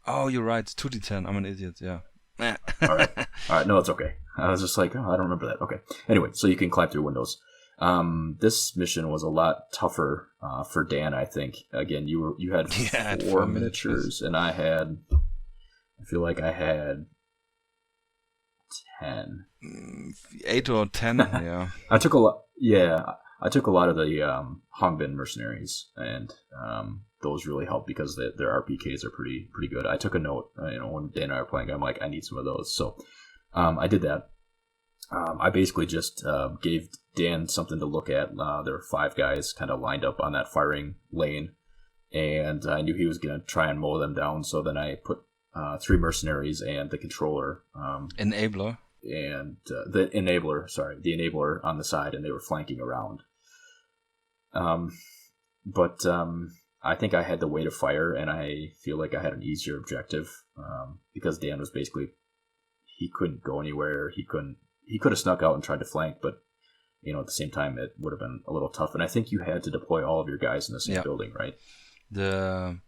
[SPEAKER 2] Oh, you're right. 2d10. I'm an idiot. Yeah.
[SPEAKER 1] All right. No, it's okay. I was just like, I don't remember that. Okay. Anyway, so you can climb through windows. This mission was a lot tougher for Dan, I think. Again, you had 4 miniatures, and I feel like I had 10.
[SPEAKER 2] 8 or 10, yeah.
[SPEAKER 1] I took a lot. Yeah, I took a lot of the Hongbin mercenaries, and those really helped because their RPKs are pretty good. I took a note, when Dan and I were playing, I'm like, I need some of those. So I did that. I basically just gave Dan something to look at. There were 5 guys kind of lined up on that firing lane, and I knew he was going to try and mow them down. So then I put 3 mercenaries and the controller.
[SPEAKER 2] Enabler.
[SPEAKER 1] And the enabler on the side, and they were flanking around. But I think I had the way to fire, and I feel like I had an easier objective because Dan was basically, he couldn't go anywhere. He could have snuck out and tried to flank, but at the same time it would have been a little tough. And I think you had to deploy all of your guys in the same building, right?
[SPEAKER 2] The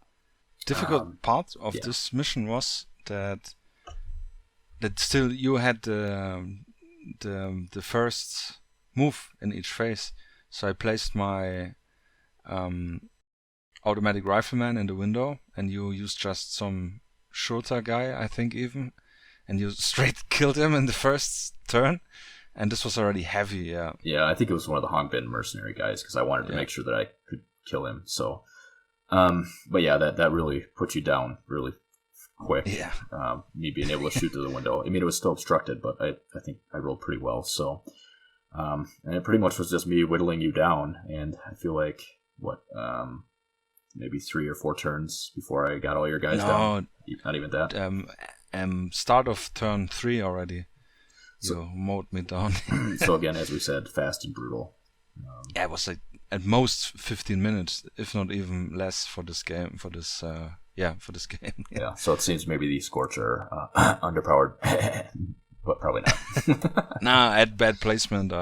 [SPEAKER 2] difficult part of this mission was that still you had the first move in each phase. So I placed my automatic rifleman in the window, and you used just some shorter guy, I think even, and you straight killed him in the first turn. And this was already heavy, yeah. Yeah,
[SPEAKER 1] I think it was one of the Hongbin mercenary guys because I wanted to make sure that I could kill him. So, but yeah, that really put you down really quick.
[SPEAKER 2] Yeah.
[SPEAKER 1] Me being able to shoot through the window. I mean, it was still obstructed, but I think I rolled pretty well. So, and it pretty much was just me whittling you down. And I feel like, maybe 3 or 4 turns before I got all your guys down? Not even that?
[SPEAKER 2] start of turn 3 already. You mowed me down.
[SPEAKER 1] So again, as we said, fast and brutal.
[SPEAKER 2] Yeah, it was like at most 15 minutes, if not even less, for this game. For this game.
[SPEAKER 1] Yeah. So it seems maybe the Scorch are underpowered, but probably not.
[SPEAKER 2] Nah, I had bad placement.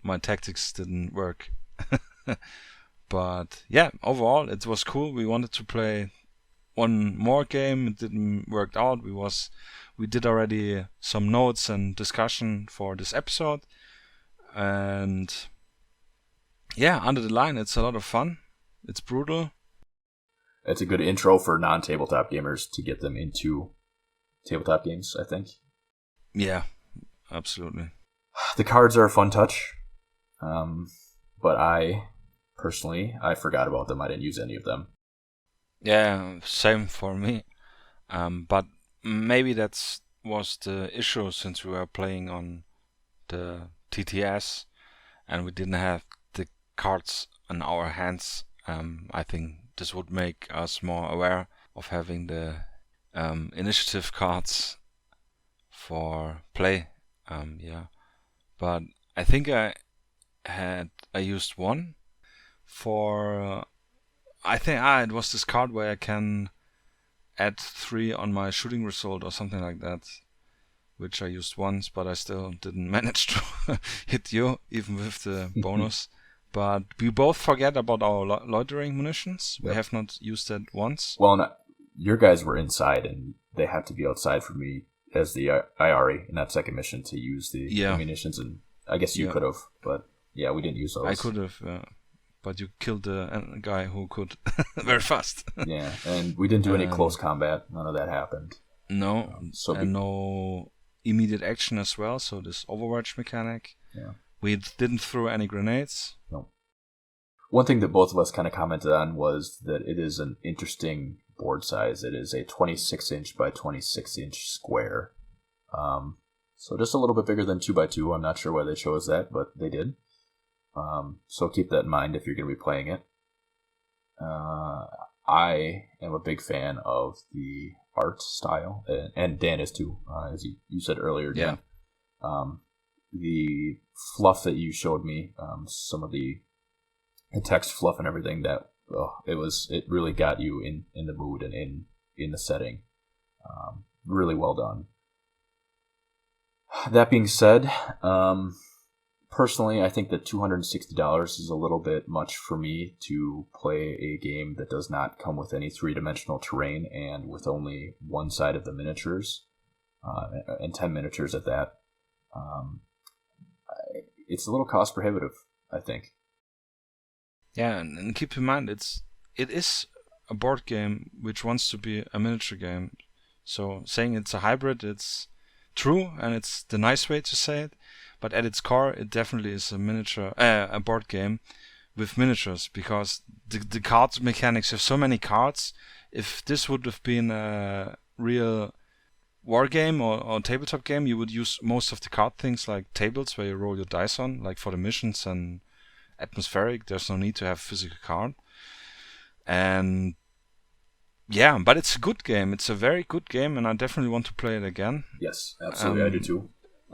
[SPEAKER 2] My tactics didn't work. But yeah, overall it was cool. We wanted to play one more game. It didn't work out. We did already some notes and discussion for this episode, and yeah, Under the Line, it's a lot of fun. It's brutal.
[SPEAKER 1] It's a good intro for non-tabletop gamers to get them into tabletop games, I think.
[SPEAKER 2] Yeah, absolutely.
[SPEAKER 1] The cards are a fun touch, but I forgot about them. I didn't use any of them.
[SPEAKER 2] Yeah, same for me. But maybe that was the issue, since we were playing on the TTS and we didn't have the cards in our hands. I think this would make us more aware of having the initiative cards for play. But I think I used one for I think it was this card where I can add 3 on my shooting result or something like that, which I used once, but I still didn't manage to hit you, even with the bonus. But we both forget about our loitering munitions. We have not used that once.
[SPEAKER 1] Well, your guys were inside, and they had to be outside for me as the IRE in that second mission to use the munitions, and I guess you could have, but yeah, we didn't use those.
[SPEAKER 2] I could have, but you killed the guy who could very fast.
[SPEAKER 1] Yeah, and we didn't do any close combat. None of that happened.
[SPEAKER 2] No, no immediate action as well, so this Overwatch mechanic.
[SPEAKER 1] Yeah.
[SPEAKER 2] We didn't throw any grenades.
[SPEAKER 1] No. One thing that both of us kind of commented on was that it is an interesting board size. It is a 26-inch by 26-inch square. So just a little bit bigger than 2x2. I'm not sure why they chose that, but they did. So keep that in mind if you're going to be playing it. I am a big fan of the art style, and Dan is too, as you said earlier, Dan. Yeah. The fluff that you showed me, some of the text fluff and everything, it really got you in the mood and in the setting. Really well done. That being said, personally, I think that $260 is a little bit much for me to play a game that does not come with any three-dimensional terrain and with only one side of the miniatures, and 10 miniatures at that. It's a little cost prohibitive, I think.
[SPEAKER 2] Yeah, and keep in mind, it is a board game which wants to be a miniature game. So saying it's a hybrid, it's true, and it's the nice way to say it. But at its core, it definitely is a board game with miniatures, because the card mechanics have so many cards. If this would have been a real war game or tabletop game, you would use most of the card things like tables where you roll your dice on, like for the missions and atmospheric. There's no need to have physical card. And yeah, but it's a good game. It's a very good game, and I definitely want to play it again.
[SPEAKER 1] Yes, absolutely. I do too.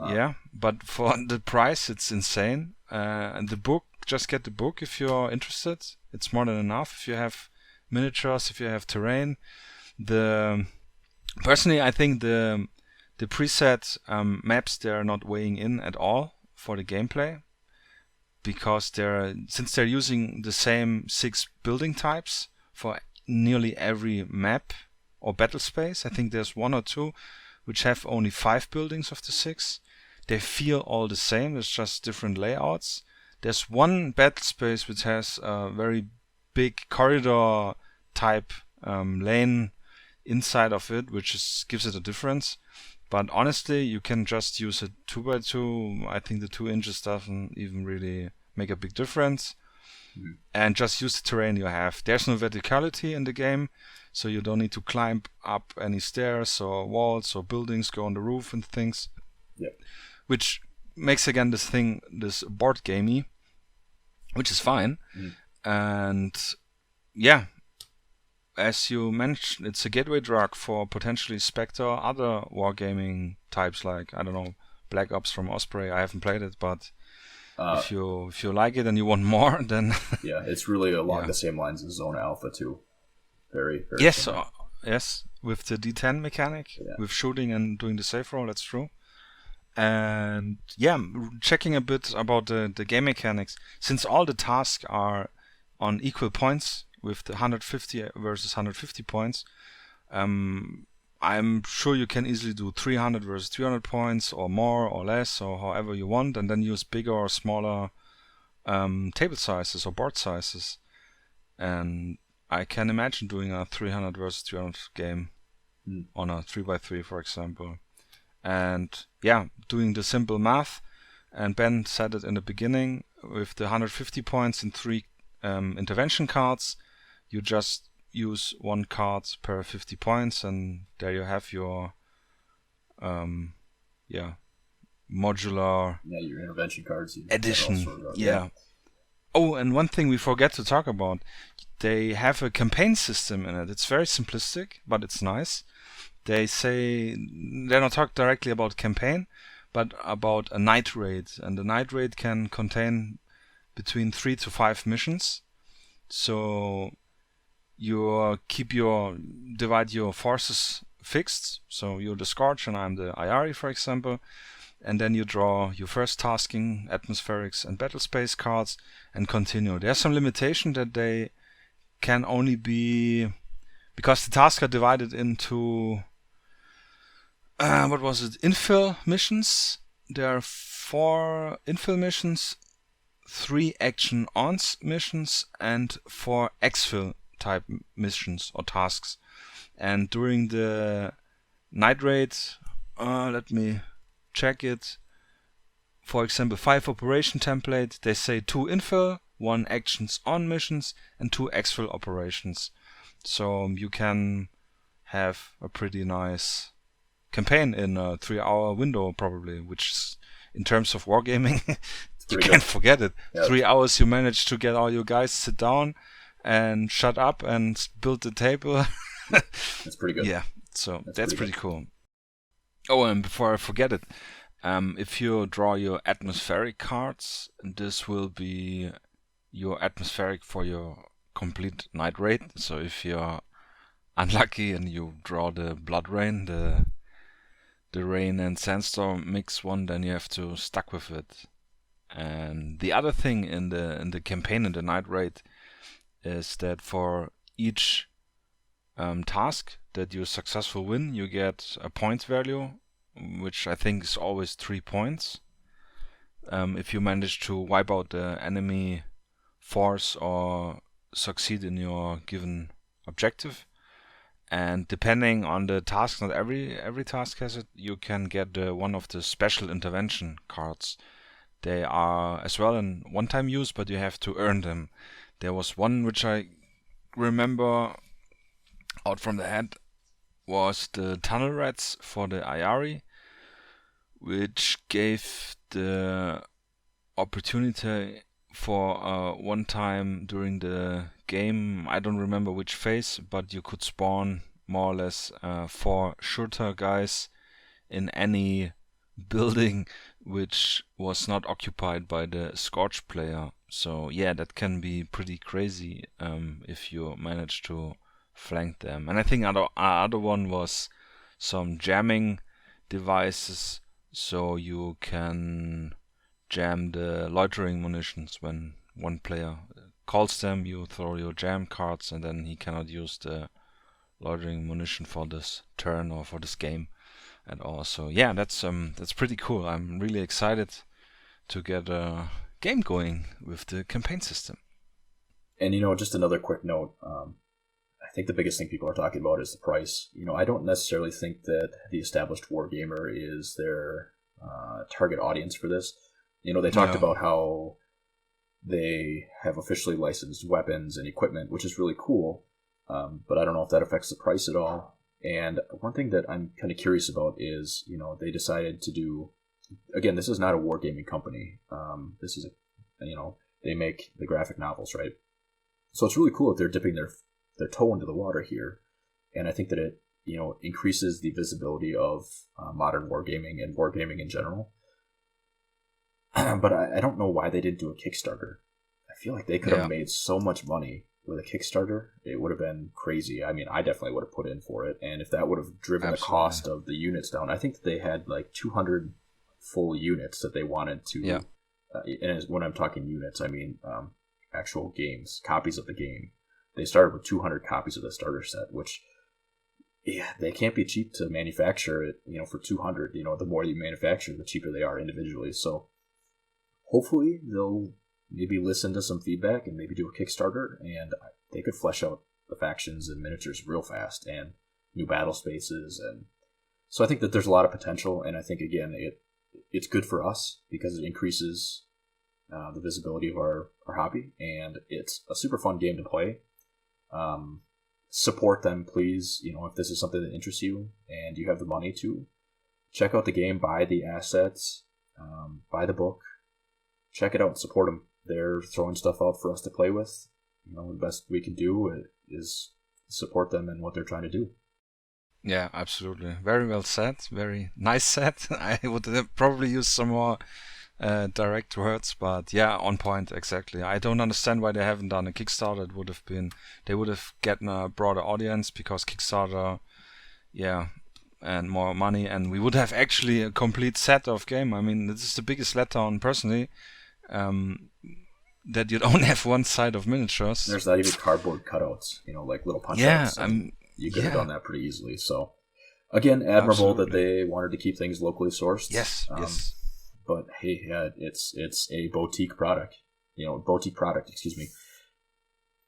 [SPEAKER 2] Yeah, but for the price, it's insane. And the book, just get the book if you're interested. It's more than enough if you have miniatures, if you have terrain. Personally, I think the preset maps, they're not weighing in at all for the gameplay, because since they're using the same 6 building types for nearly every map or battle space. I think there's 1 or 2 which have only 5 buildings of the 6. They feel all the same. It's just different layouts. There's one battle space which has a very big corridor type lane inside of it, which gives it a difference. But honestly, you can just use a 2x2. I think the 2 inches doesn't even really make a big difference. And just use the terrain you have. There's no verticality in the game, so you don't need to climb up any stairs or walls or buildings, go on the roof and things.
[SPEAKER 1] Yep.
[SPEAKER 2] Which makes again this board gamey, which is fine. And yeah, as you mentioned, it's a gateway drug for potentially Spectre or other wargaming types like, I don't know, Black Ops from Osprey. I haven't played it, but if you like it and you want more, then
[SPEAKER 1] yeah, it's really along the same lines as Zone Alpha too. Very, very
[SPEAKER 2] yes, yes, with the D10 mechanic, with shooting and doing the safe roll, that's true. And yeah, checking a bit about the game mechanics, since all the tasks are on equal points with the 150 versus 150 points, I'm sure you can easily do 300 versus 300 points, or more or less, or however you want, and then use bigger or smaller table sizes or board sizes. And I can imagine doing a 300 versus 300 game on a 3x3, for example. And yeah, doing the simple math, and Ben said it in the beginning, with the 150 points in 3 intervention cards, you just use 1 card per 50 points, and there you have your modular
[SPEAKER 1] your intervention cards
[SPEAKER 2] edition. Oh, and one thing we forget to talk about, they have a campaign system in it. It's very simplistic, but it's nice. They say they don't talk directly about campaign, but about a night raid, and the night raid can contain between 3 to 5 missions. So you divide your forces fixed. So you're the Scorch and I'm the IARI, for example, and then you draw your first tasking, atmospherics, and battle space cards, and continue. There's some limitation that they can only be, because the tasks are divided into infill missions. There are 4 infill missions, 3 action-ons missions, and 4 exfil type missions or tasks. And during the night raid, let me check it. For example, 5 operation template, they say 2 infill, 1 actions-on missions, and 2 exfil operations. So you can have a pretty nice campaign in a 3-hour window, probably, which is, in terms of wargaming, you can't forget it. 3 hours you manage to get all your guys sit down and shut up and build the table.
[SPEAKER 1] That's pretty good.
[SPEAKER 2] Yeah, so that's pretty cool. Oh, and before I forget it, if you draw your atmospheric cards, this will be your atmospheric for your complete night raid. So if you're unlucky and you draw the blood rain, the rain and sandstorm mix one, then you have to stuck with it. And the other thing in the campaign in the night raid is that for each task that you successful win, you get a point value, which I think is always 3 points. If you manage to wipe out the enemy force or succeed in your given objective. And depending on the task, not every task has it, you can get one of the special intervention cards. They are as well in one-time use, but you have to earn them. There was one which I remember out from the head, was the Tunnel Rats for the IARI, which gave the opportunity for one time during the game, I don't remember which phase, but you could spawn more or less 4 shooter guys in any building which was not occupied by the Scorch player. So yeah, that can be pretty crazy if you manage to flank them. And I think other one was some jamming devices, so you can jam the loitering munitions. When one player calls them, you throw your jam cards, and then he cannot use the loitering munition for this turn or for this game at all. So yeah, that's pretty cool. I'm really excited to get a game going with the campaign system.
[SPEAKER 1] And just another quick note, I think the biggest thing people are talking about is the price. I don't necessarily think that the established wargamer is their target audience for this. They talked about how they have officially licensed weapons and equipment, which is really cool, but I don't know if that affects the price at all. And one thing that I'm kind of curious about is, they decided to do, again, this is not a wargaming company. This is they make the graphic novels, right? So it's really cool that they're dipping their their toe into the water here, and I think that it increases the visibility of modern wargaming and wargaming in general. But I don't know why they didn't do a Kickstarter. I feel like they could have made so much money with a Kickstarter. It would have been crazy. I mean, I definitely would have put in for it, and if that would have driven the cost of the units down, I think that they had like 200 full units that they wanted to. And when I'm talking units, I mean actual games, copies of the game. They started with 200 copies of the starter set, which they can't be cheap to manufacture it. For 200, the more you manufacture, the cheaper they are individually. So hopefully they'll maybe listen to some feedback and maybe do a Kickstarter, and they could flesh out the factions and miniatures real fast and new battle spaces. And so I think that there's a lot of potential, and I think, again, it's good for us because it increases the visibility of our hobby, and it's a super fun game to play. Support them, please. If this is something that interests you and you have the money to check out the game, buy the assets, buy the book, check it out and support them. They're throwing stuff out for us to play with. The best we can do is support them in what they're trying to do.
[SPEAKER 2] Yeah, absolutely. Very well said. Very nice said. I would probably use some more direct words, but yeah, on point, exactly. I don't understand why they haven't done a Kickstarter. They would have gotten a broader audience, because Kickstarter, and more money, and we would have actually a complete set of game. I mean, this is the biggest letdown, personally, that you'd only have one side of miniatures.
[SPEAKER 1] There's not even cardboard cutouts, like little punch-outs. You could have done that pretty easily. So, again, admirable that they wanted to keep things locally sourced.
[SPEAKER 2] Yes.
[SPEAKER 1] But hey, it's a boutique product. Excuse me.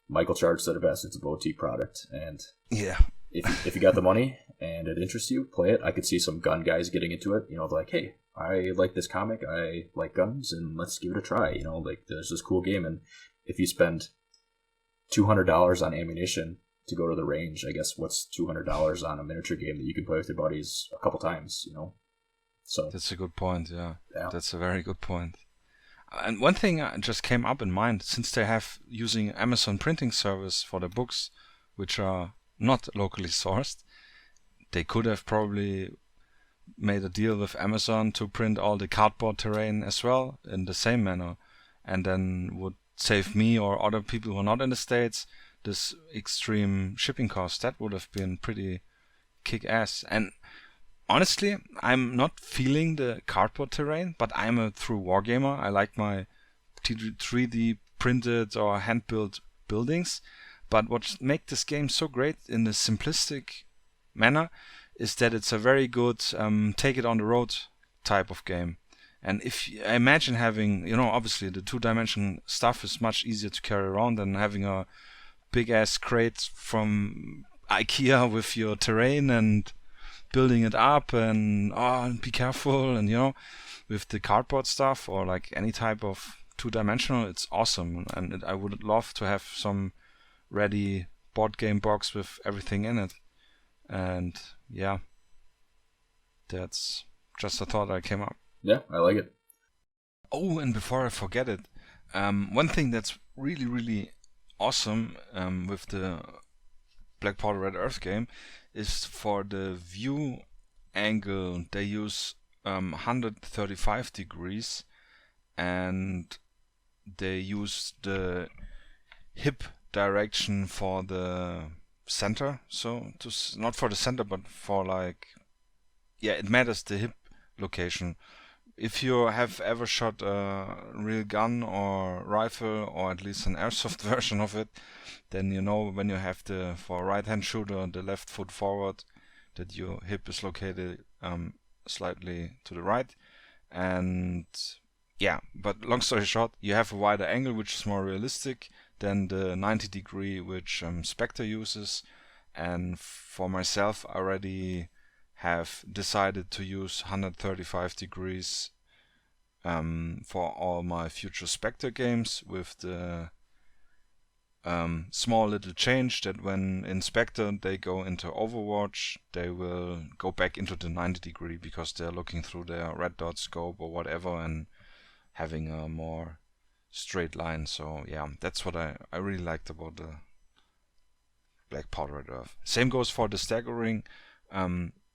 [SPEAKER 1] Michael Charge said it best. It's a boutique product, and if you got the money and it interests you, play it. I could see some gun guys getting into it. Like, hey, I like this comic. I like guns, and let's give it a try. There's this cool game, and if you spend $200 on ammunition to go to the range, I guess what's $200 on a miniature game that you can play with your buddies a couple times? So
[SPEAKER 2] that's a good point. Yeah, that's a very good point. And one thing just came up in mind, since they have using Amazon printing service for the books, which are not locally sourced, they could have probably made a deal with Amazon to print all the cardboard terrain as well in the same manner, and then would save me or other people who are not in the States this extreme shipping cost. That would have been pretty kick-ass. And honestly, I'm not feeling the cardboard terrain, but I'm a true wargamer. I like my 3D printed or hand-built buildings. But what makes this game so great in a simplistic manner is that it's a very good take it on the road type of game. And if I imagine having, obviously the two-dimension stuff is much easier to carry around than having a big-ass crate from IKEA with your terrain and building it up and be careful, and with the cardboard stuff or like any type of two-dimensional, it's awesome. And I would love to have some ready board game box with everything in it. And yeah, that's just a thought that came up.
[SPEAKER 1] Yeah, I like it.
[SPEAKER 2] Oh, and before I forget it, one thing that's really, really awesome with the Black Powder Red Earth game is for the view angle they use 135 degrees, and they use the hip direction for the center. So not for the center, but for it matters the hip location. If you have ever shot a real gun or rifle, or at least an airsoft version of it, then when you have for a right-hand shooter, the left foot forward, that your hip is located slightly to the right. And yeah, but long story short, you have a wider angle, which is more realistic than the 90 degree which Spectre uses. And for myself, I already have decided to use 135 degrees for all my future Spectre games, with the small little change that when in Spectre they go into Overwatch, they will go back into the 90 degree because they're looking through their red dot scope or whatever and having a more straight line. So yeah, that's what I really liked about black powder red earth. Same goes for the staggering,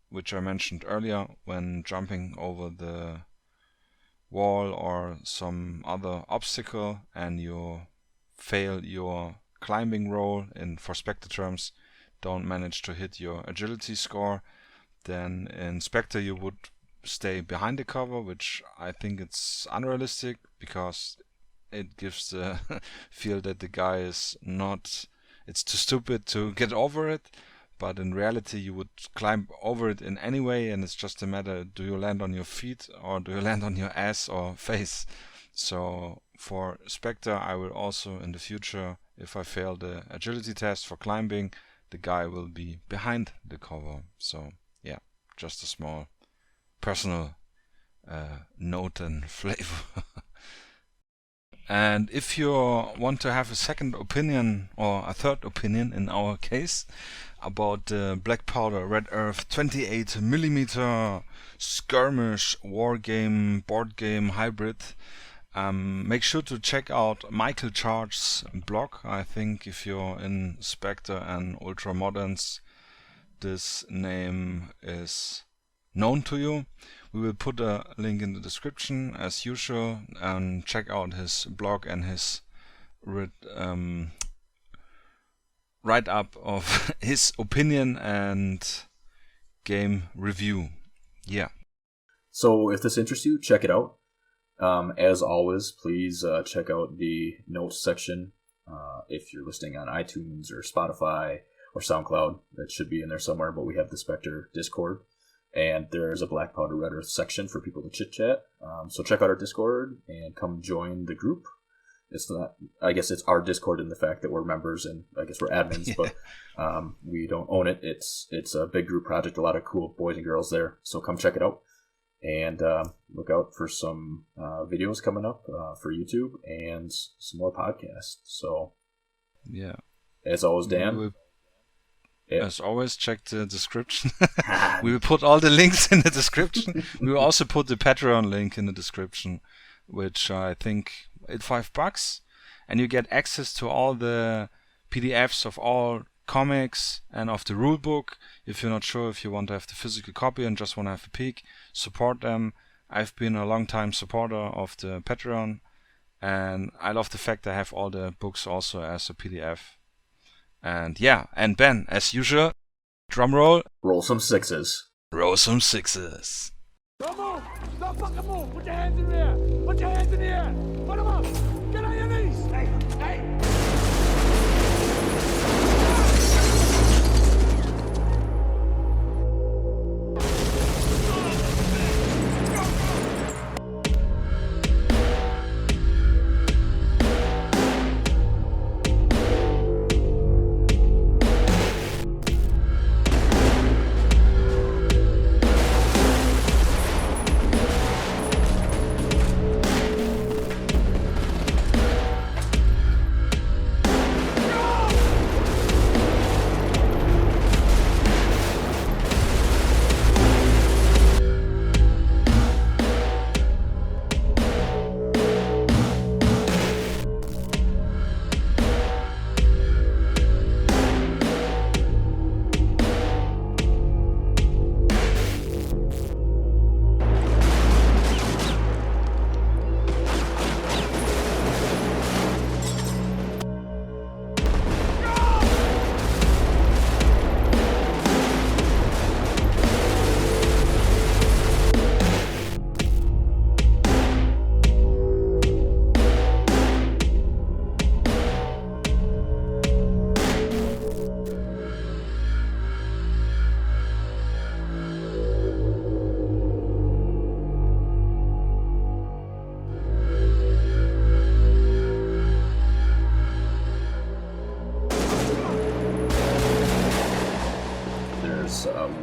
[SPEAKER 2] which I mentioned earlier when jumping over the wall or some other obstacle and you fail your climbing roll, in for Spectre terms, don't manage to hit your agility score, then in Spectre you would stay behind the cover, which I think it's unrealistic because it gives the feel that the guy is not, it's too stupid to get over it. But in reality you would climb over it in any way, and it's just a matter, do you land on your feet or do you land on your ass or face? So for Spectre I will also in the future, if I fail the agility test for climbing, the guy will be behind the cover. So yeah, just a small personal note and flavor. And if you want to have a second opinion, or a third opinion in our case, about the Black Powder Red Earth 28mm skirmish wargame, board game hybrid, make sure to check out Michael Charge's blog. I think if you're in Spectre and Ultra Moderns, this name is known to you. We will put a link in the description as usual, and check out his blog and his write-up of his opinion and game review. Yeah.
[SPEAKER 1] So if this interests you, check it out. As always, please check out the notes section. If you're listening on iTunes or Spotify or SoundCloud, that should be in there somewhere, but we have the Spectre Discord. And there's a Black Powder Red Earth section for people to chit-chat. So check out our Discord and come join the group. It's not, I guess it's our Discord in the fact that we're members and I guess we're admins, but we don't own it. It's a big group project, a lot of cool boys and girls there. So come check it out. And look out for some videos coming up for YouTube and some more podcasts. So
[SPEAKER 2] yeah,
[SPEAKER 1] as always, Dan.
[SPEAKER 2] As always, check the description. We will put all the links in the description. We will also put the Patreon link in the description, which I think it's $5, and you get access to all the PDFs of all comics and of the rule book. If you're not sure if you want to have the physical copy and just want to have a peek, support them. I've been a long time supporter of the Patreon, and I love the fact I have all the books also as a PDF. And yeah, and Ben, as usual, drum roll.
[SPEAKER 1] Roll some sixes.
[SPEAKER 2] Roll some sixes.
[SPEAKER 3] Don't move! Don't fucking move! Put your hands in the air! Put your hands in the air! Put them up! Get on your knees! Hey! Hey!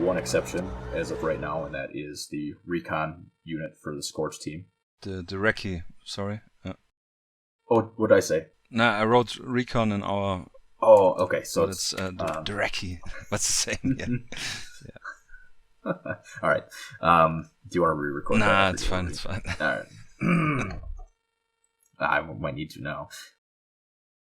[SPEAKER 1] One exception as of right now, and that is the recon unit for the Scorch team.
[SPEAKER 2] The recce, sorry.
[SPEAKER 1] Oh, what did I say?
[SPEAKER 2] No, I wrote recon in our...
[SPEAKER 1] Oh, okay. So
[SPEAKER 2] it's the recce. What's the same? Yeah.
[SPEAKER 1] Yeah. All right. Do you want to re-record that?
[SPEAKER 2] Nah, it's fine. It's fine.
[SPEAKER 1] All right. I might need to now.